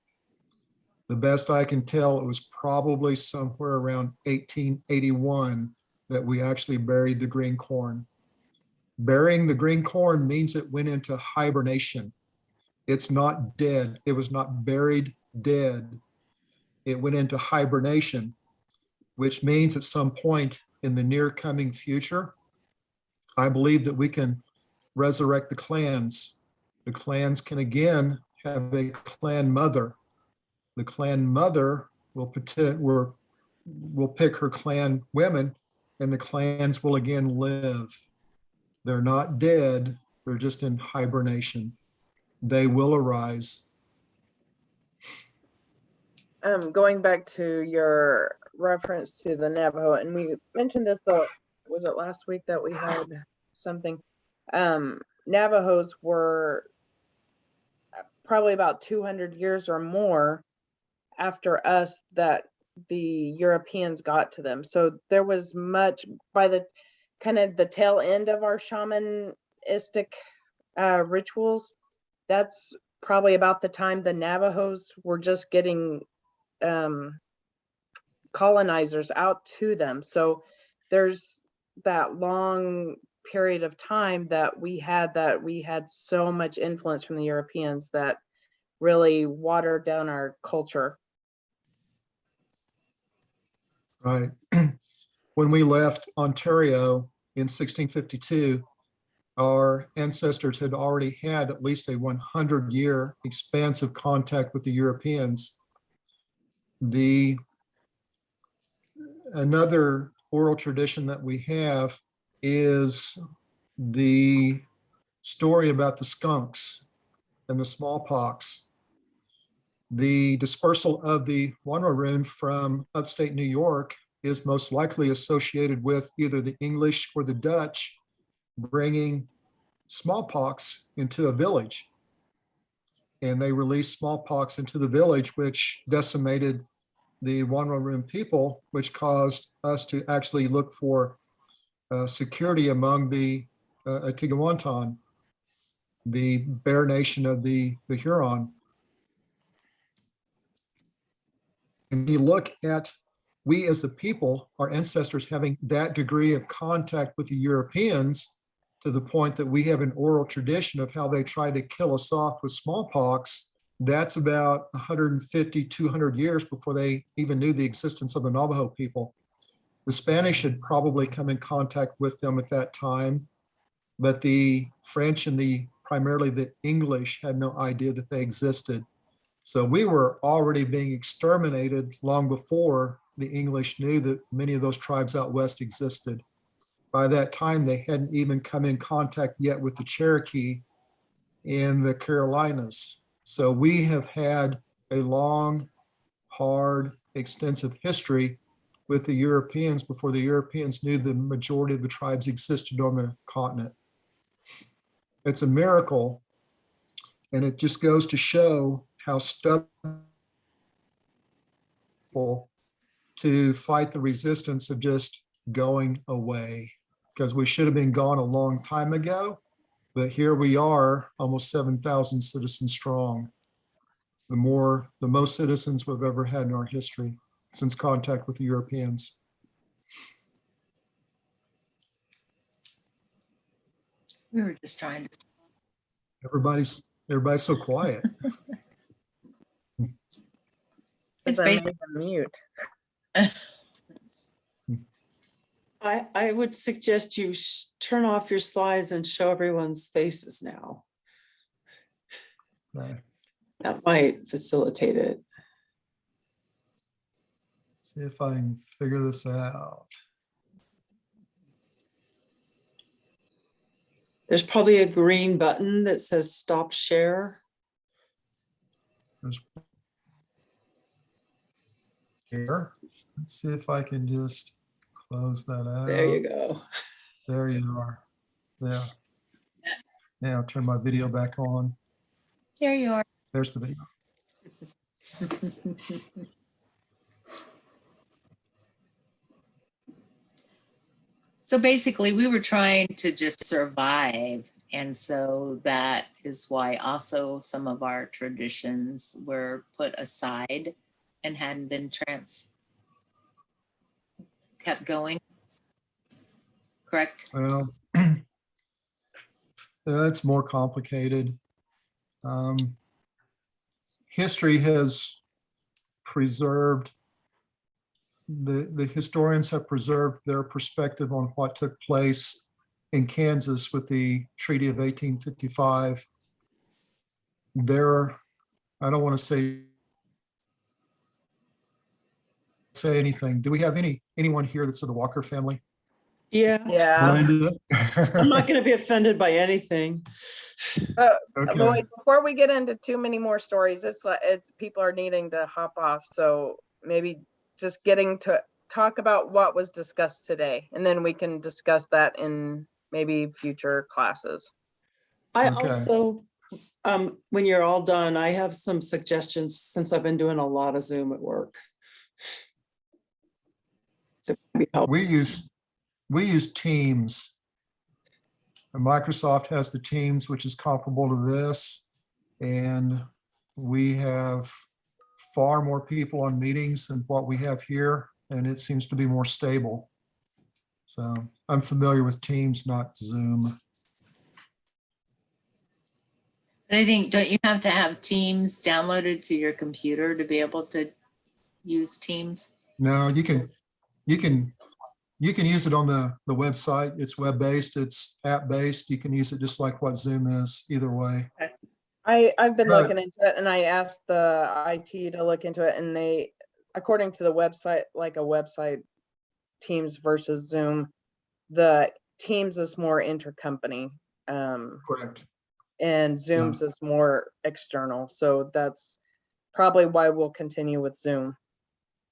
The best I can tell, it was probably somewhere around 1881 that we actually buried the green corn. Burying the green corn means it went into hibernation. It's not dead. It was not buried dead. It went into hibernation, which means at some point in the near coming future, I believe that we can resurrect the clans. The clans can again have a clan mother. The clan mother will pick her clan women, and the clans will again live. They're not dead, they're just in hibernation. They will arise. Going back to your reference to the Navajo, and we mentioned this, though, was it last week that we had something? Navajos were probably about 200 years or more after us that the Europeans got to them. So there was much, by the kind of the tail end of our shamanistic rituals, that's probably about the time the Navajos were just getting colonizers out to them. So there's that long period of time that we had so much influence from the Europeans that really watered down our culture. Right. When we left Ontario in 1652, our ancestors had already had at least a 100-year expansive contact with the Europeans. Another oral tradition that we have is the story about the skunks and the smallpox. The dispersal of the Wanwaroon from upstate New York is most likely associated with either the English or the Dutch bringing smallpox into a village. And they released smallpox into the village, which decimated the Wanwaroon people, which caused us to actually look for security among the Atigawantan, the Bear Nation of the Huron. And you look at, we as a people, our ancestors having that degree of contact with the Europeans to the point that we have an oral tradition of how they tried to kill us off with smallpox. That's about 150, 200 years before they even knew the existence of the Navajo people. The Spanish had probably come in contact with them at that time, but the French and primarily the English had no idea that they existed. So we were already being exterminated long before the English knew that many of those tribes out west existed. by that time, they hadn't even come in contact yet with the Cherokee in the Carolinas. So we have had a long, hard, extensive history with the Europeans before the Europeans knew the majority of the tribes existed on the continent. It's a miracle, and it just goes to show how stubborn to fight the resistance of just going away, because we should have been gone a long time ago, but here we are, almost 7,000 citizens strong. The most citizens we've ever had in our history since contact with the Europeans. We were just trying to. Everybody's so quiet. It's Because I basically, made them mute. I would suggest you turn off your slides and show everyone's faces now. Right. That might facilitate it. See if I can figure this out. There's probably a green button that says stop share. There's here. Let's see if I can just close that out. There you go. There you are. Yeah. Now turn my video back on. there you are. There's the video. So basically, we were trying to just survive. And so that is why also some of our traditions were put aside and hadn't been kept going. Correct? Well, that's more complicated. History has preserved, the historians have preserved their perspective on what took place in Kansas with the Treaty of 1855. I don't want to say anything. Do we have anyone here that's of the Walker family? Yeah, Yeah. Linda? I'm not going to be offended by anything. Okay. Lloyd, before we get into too many more stories, it's people are needing to hop off. So maybe just getting to talk about what was discussed today, and then we can discuss that in maybe future classes. I Okay. also, when you're all done, I have some suggestions since I've been doing a lot of Zoom at work. We use Teams. And Microsoft has the Teams, which is comparable to this. And we have far more people on meetings than what we have here, and it seems to be more stable. So I'm familiar with Teams, not Zoom. And I think, don't you have to have Teams downloaded to your computer to be able to use Teams? No, you can use it on the website. It's web-based, it's app-based. You can use it just like what Zoom is, either way. I've been Right. looking into it, and I asked the IT to look into it, and they, according to the website, like a website, Teams versus Zoom, the Teams is more intercompany, Correct. and Zoom's is more external. So that's probably why we'll continue with Zoom.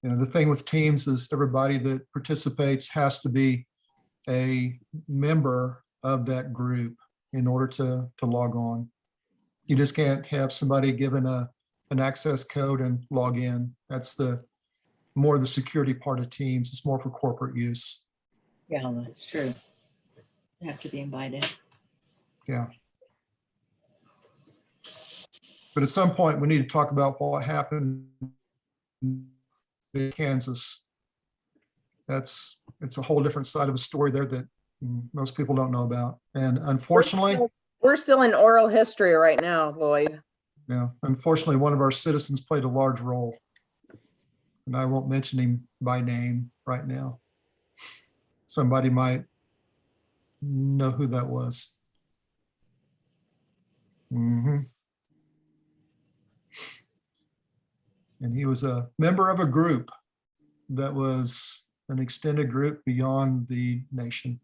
You know, the thing with Teams is everybody that participates has to be a member of that group in order to log on. You just can't have somebody given an access code and log in. That's more the security part of Teams. It's more for corporate use. Yeah, that's true. You have to be invited. Yeah. But at some point, we need to talk about what happened in Kansas. It's a whole different side of a story there that most people don't know about. And unfortunately, We're still in oral history right now, Lloyd. unfortunately, one of our citizens played a large role. And I won't mention him by name right now. Somebody might know who that was. And he was a member of a group that was an extended group beyond the nation.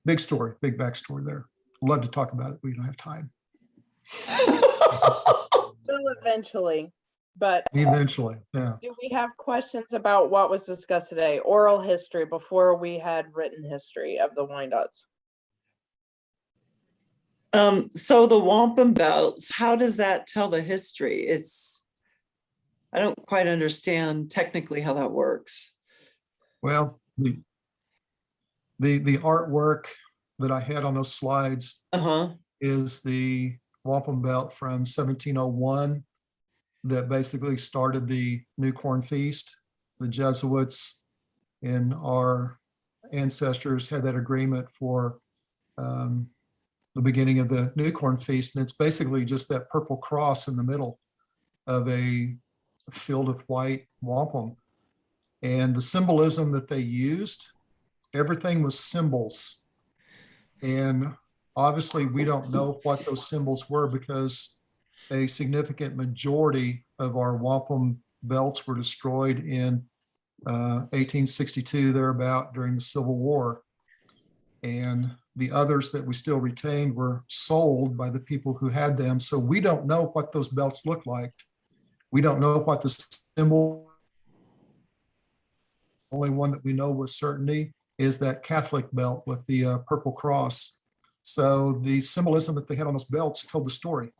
big story, big backstory there. Love to talk about it. We don't have time. Will eventually, but Eventually, yeah. do we have questions about what was discussed today? Oral history before we had written history of the Wyandottes. So the wampum belts, how does that tell the history? I don't quite understand technically how that works. Well, the artwork that I had on those slides Uh-huh. is the wampum belt from 1701 that basically started the New Corn Feast. The Jesuits and our ancestors had that agreement for the beginning of the New Corn Feast. And it's basically just that purple cross in the middle of a field of white wampum. And the symbolism that they used, everything was symbols. And obviously we don't know what those symbols were because a significant majority of our wampum belts were destroyed in 1862, thereabout, during the Civil War. And the others that we still retained were sold by the people who had them. So we don't know what those belts look like. We don't know what the symbol. Only one that we know with certainty is that Catholic belt with the purple cross. So the symbolism that they had on those belts told the story.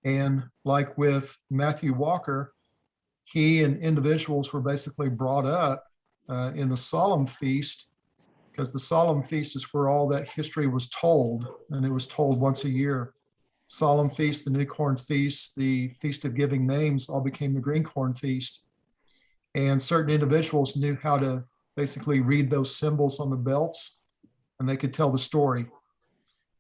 And like with Matthew Walker, he and individuals were basically brought up in the solemn feast, because the solemn feast is where all that history was told, and it was told once a year. Solemn feast, the New Corn Feast, the Feast of Giving Names all became the Green Corn Feast. And certain individuals knew how to basically read those symbols on the belts, and they could tell the story.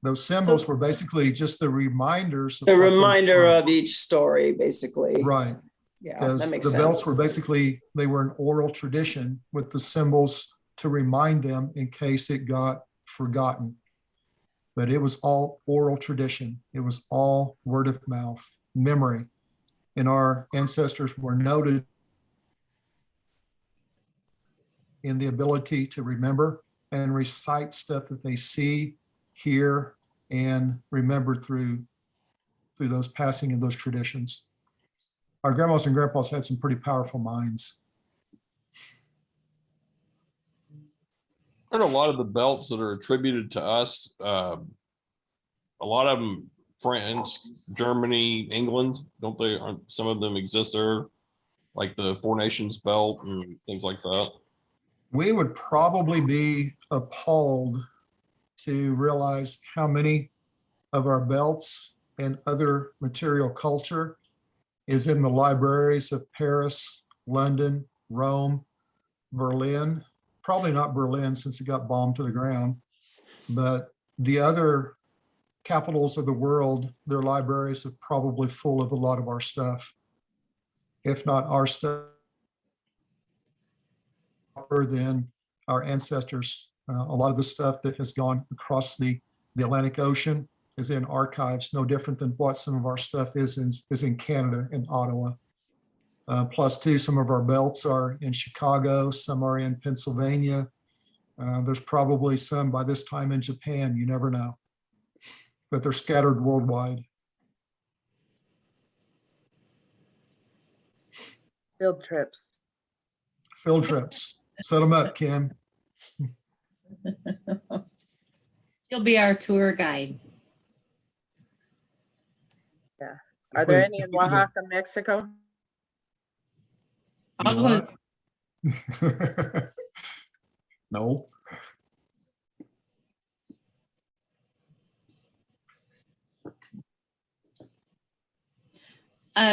Those symbols were basically just the reminders. The reminder of each story, basically. Right. Yeah, Because that the makes belts sense. were basically, they were an oral tradition with the symbols to remind them in case it got forgotten. But it was all oral tradition. It was all word of mouth, memory. And our ancestors were noted in the ability to remember and recite stuff that they see, hear, and remember through those passing of those traditions. Our grandmas and grandpas had some pretty powerful minds. And a lot of the belts that are attributed to us, a lot of them, France, Germany, England, don't they? Aren't some of them exist there, like the Four Nations belt and things like that? We would probably be appalled to realize how many of our belts and other material culture is in the libraries of Paris, London, Rome, Berlin. Probably not Berlin since it got bombed to the ground, but the other capitals of the world, their libraries are probably full of a lot of our stuff, if not our stuff, than our ancestors. A lot of the stuff that has gone across the Atlantic Ocean is in archives, no different than what some of our stuff is in Canada, in Ottawa. Plus two, some of our belts are in Chicago, some are in Pennsylvania. There's probably some by this time in Japan, you never know. But they're scattered worldwide. Field trips. Field trips. Set them up, Kim. She'll be our tour guide. Are there any in Oaxaca, Mexico? I'll go- No.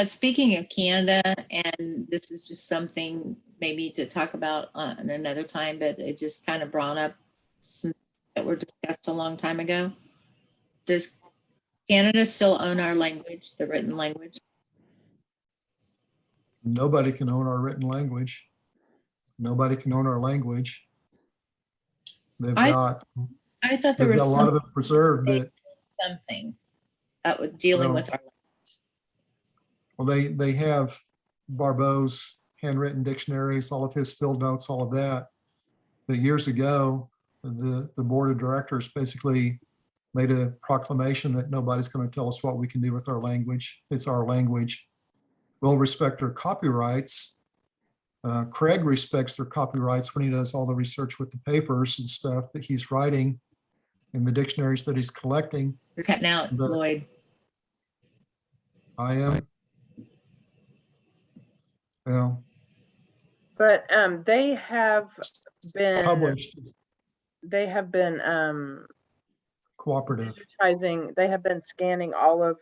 Speaking of Canada, and this is just something maybe to talk about on another time, but it just kind of brought up some that were discussed a long time ago. Does Canada still own our language, the written language? Nobody can own our written language. Nobody can own our language. They've I got thought there a was lot of it preserved. something that was dealing Well, with our. Well, they have Barbeau's handwritten dictionaries, all of his field notes, all of that. But years ago, the board of directors basically made a proclamation that nobody's going to tell us what we can do with our language. It's our language. We'll respect their copyrights. Craig respects their copyrights when he does all the research with the papers and stuff that he's writing in the dictionaries that he's collecting. You're cutting out, But Lloyd. I am. Well, But they have been published cooperative. digitizing, they have been scanning all of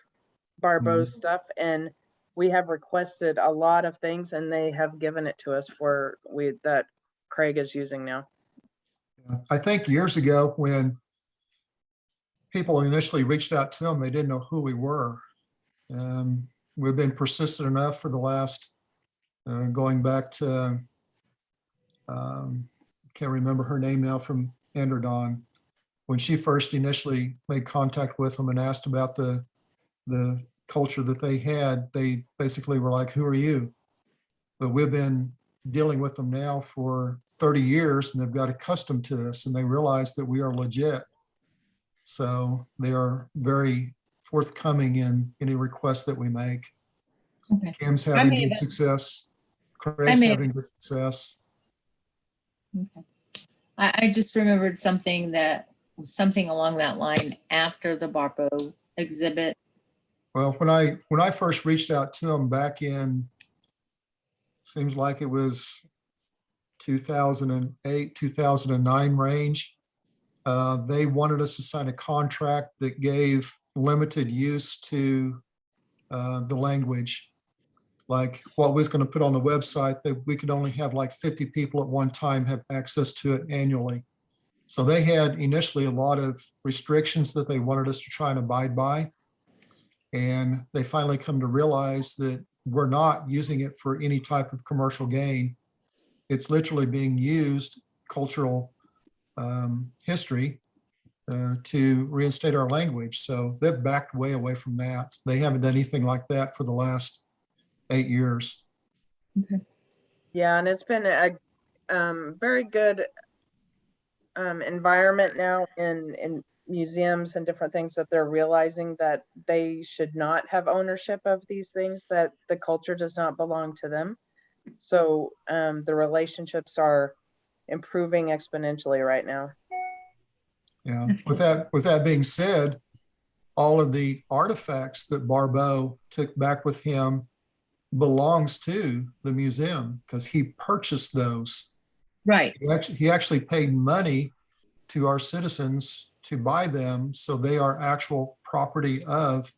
Barbeau's stuff, and we have requested a lot of things, and they have given it to us that Craig is using now. I think years ago when people initially reached out to him, they didn't know who we were. We've been persistent enough for the last, going back to, can't remember her name now, from Enderdon. When she first initially made contact with them and asked about the culture that they had, they basically were like, who are you? But we've been dealing with them now for 30 years, and they've got accustomed to us, and they realize that we are legit. So they are very forthcoming in any requests that we make. Okay. Kim's I having may good have- success. Craig's may have- having good success. Okay. I just remembered something along that line after the Barbeau exhibit. Well, when I first reached out to him back in, seems like it was 2008, 2009 range, they wanted us to sign a contract that gave limited use to the language. Like what was going to put on the website, that we could only have like 50 people at one time have access to it annually. So they had initially a lot of restrictions that they wanted us to try and abide by. And they finally come to realize that we're not using it for any type of commercial gain. It's literally being used, cultural history, to reinstate our language. So they've backed way away from that. They haven't done anything like that for the last 8 years. Yeah, and it's been a very good environment now in museums and different things, that they're realizing that they should not have ownership of these things, that the culture does not belong to them. So the relationships are improving exponentially right now. Yeah. With that being said, all of the artifacts that Barbeau took back with him belongs to the museum because he purchased those. Right. He actually paid money to our citizens to buy them, so they are actual property of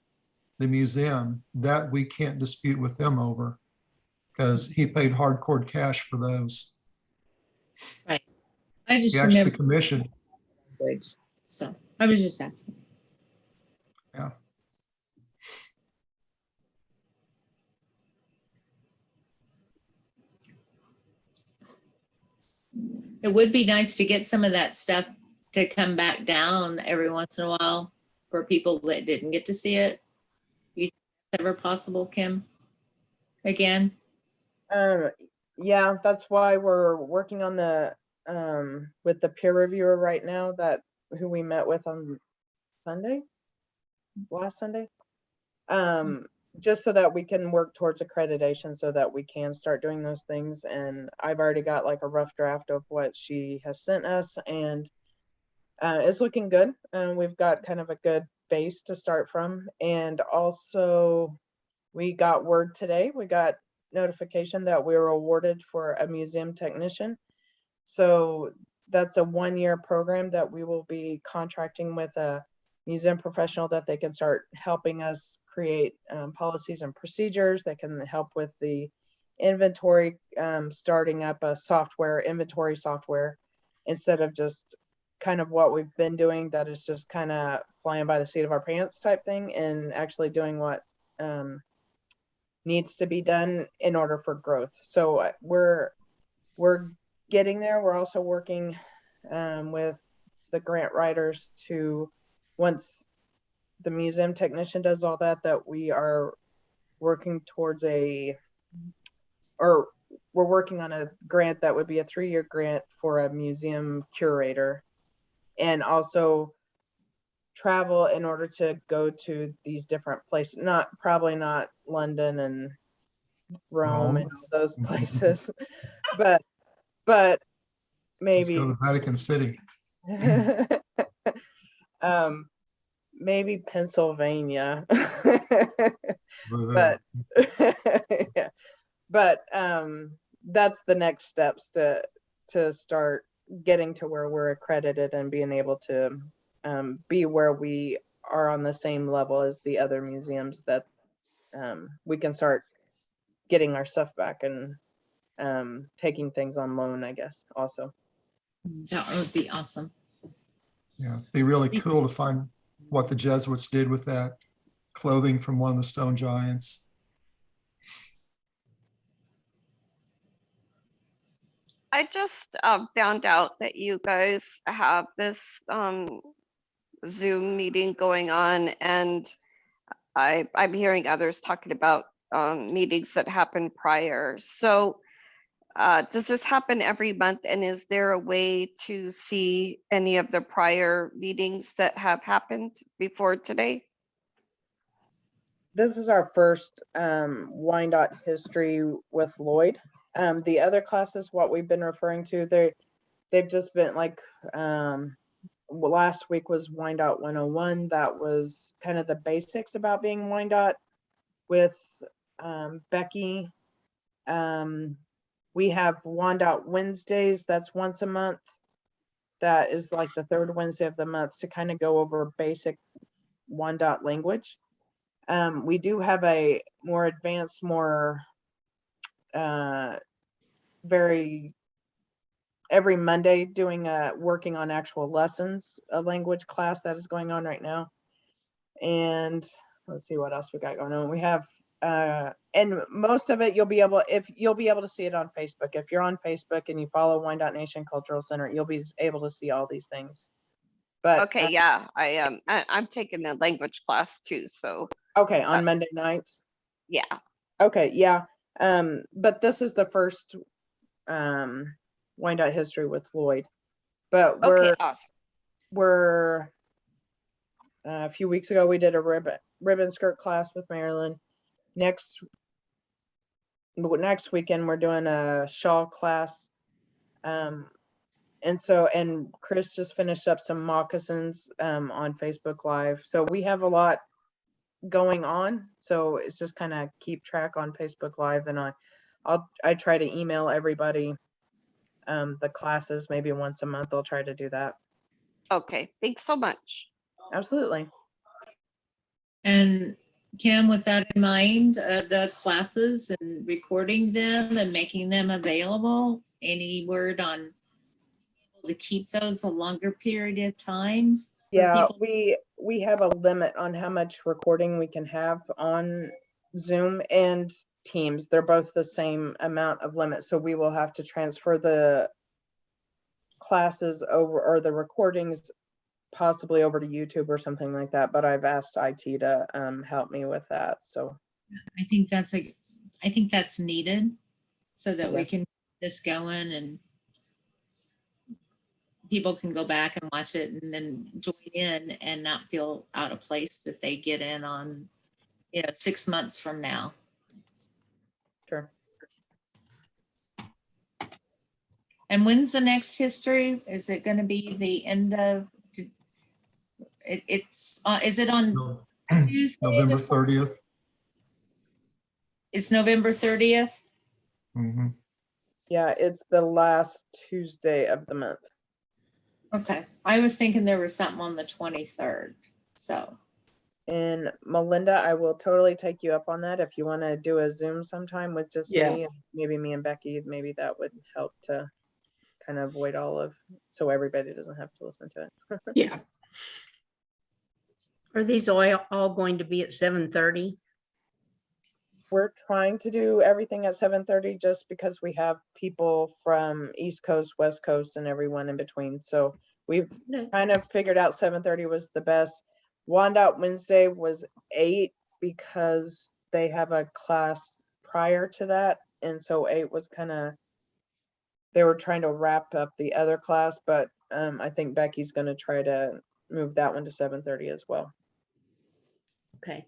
the museum that we can't dispute with them over, because he paid hardcore cash for those. Right. I He just actually remember commissioned. language. So I was just asking. Yeah. It would be nice to get some of that stuff to come back down every once in a while for people that didn't get to see it. You think that's ever possible, Kim? Again? Yeah, that's why we're working on the with the peer reviewer right now, that who we met with on last Sunday, just so that we can work towards accreditation, so that we can start doing those things. And I've already got like a rough draft of what she has sent us, and it's looking good. We've got kind of a good base to start from. And also we got word today, we got notification that we were awarded for a museum technician. So that's a 1-year program that we will be contracting with a museum professional, that they can start helping us create policies and procedures. They can help with the inventory, starting up a inventory software, instead of just kind of what we've been doing, that is just kind of flying by the seat of our pants type thing, and actually doing what needs to be done in order for growth. So we're getting there. We're also working with the grant writers to, once the museum technician does all that, that we are working towards we're working on a grant that would be a 3-year grant for a museum curator, and also travel in order to go to these different places. Probably not London and Rome and all those places, but Let's maybe go to Vatican City. maybe Pennsylvania. But Yeah, but that's the next steps to start getting to where we're accredited and being able to be where we are on the same level as the other museums, that we can start getting our stuff back and taking things on loan, I guess, also. That would be awesome. yeah, it'd be really cool to find what the Jesuits did with that clothing from one of the stone giants. I just found out that you guys have this Zoom meeting going on, and I'm hearing others talking about meetings that happened prior. So does this happen every month? And is there a way to see any of the prior meetings that have happened before today? This is our first Wyandotte history with Lloyd. The other classes, what we've been referring to, they've just been like, last week was Wyandotte 101. That was kind of the basics about being Wyandotte with Becky. We have Wyandotte Wednesdays. That's once a month. That is like the third Wednesday of the month to kind of go over basic Wyandotte language. We do have a more advanced, more very every Monday doing working on actual lessons, a language class that is going on right now. And let's see what else we got going on. We have and most of it you'll be able to see it on Facebook. If you're on Facebook and you follow Wyandotte Nation Cultural Center, you'll be able to see all these things. But Okay, yeah, I'm taking the language class too, so okay, on Monday nights. yeah. Okay, yeah. But this is the first Wyandotte history with Lloyd. But Okay, awesome. we're a few weeks ago we did a ribbon skirt class with Marilyn. Next weekend we're doing a shawl class. And Chris just finished up some moccasins on Facebook Live. So we have a lot going on. So it's just kind of keep track on Facebook Live, and I try to email everybody the classes maybe once a month. I'll try to do that. Okay, thanks so much. Absolutely. And Kim, with that in mind, the classes and recording them and making them available, any word on to keep those a longer period of times? Yeah, we have a limit on how much recording we can have on Zoom and Teams. They're both the same amount of limit. So we will have to transfer the classes over, or the recordings possibly over to YouTube or something like that. But I've asked IT to help me with that. So I think that's needed so that we Yeah. can get this going and people can go back and watch it and then join in and not feel out of place if they get in on, 6 months from now. sure. And when's the next history? Is it going to be the end of, is it on Tuesday? November 30th. It's November 30th? Mhm. Yeah, it's the last Tuesday of the month. Okay. I was thinking there was something on the 23rd. So, And Melinda, I will totally take you up on that. If you want to do a Zoom sometime with just Yeah. me, and maybe me and Becky, maybe that would help to kind of avoid so everybody doesn't have to listen to it. Yeah. Are these all going to be at 7:30? We're trying to do everything at 7:30 just because we have people from East Coast, West Coast, and everyone in between. So we've kind of figured out 7:30 was the best. Wyandotte Wednesday was 8 because they have a class prior to that. And so 8 was kind of they were trying to wrap up the other class, but I think Becky's gonna try to move that one to 7:30 as well. Okay.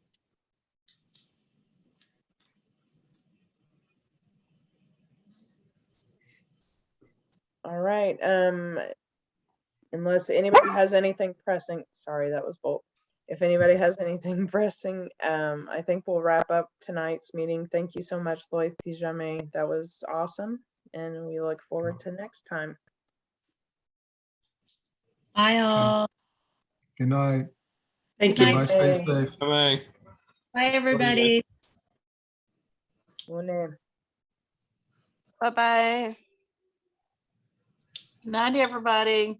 All right, unless anybody has anything pressing, sorry, that was Bolt. If anybody has anything pressing, I think we'll wrap up tonight's meeting. Thank you so much, Lloyd Tijame. That was awesome. And we look forward to next time. Bye all. Good night. Thank you. Everybody stay Hey. safe. Bye. Bye, everybody. One Bye-bye. Night, everybody.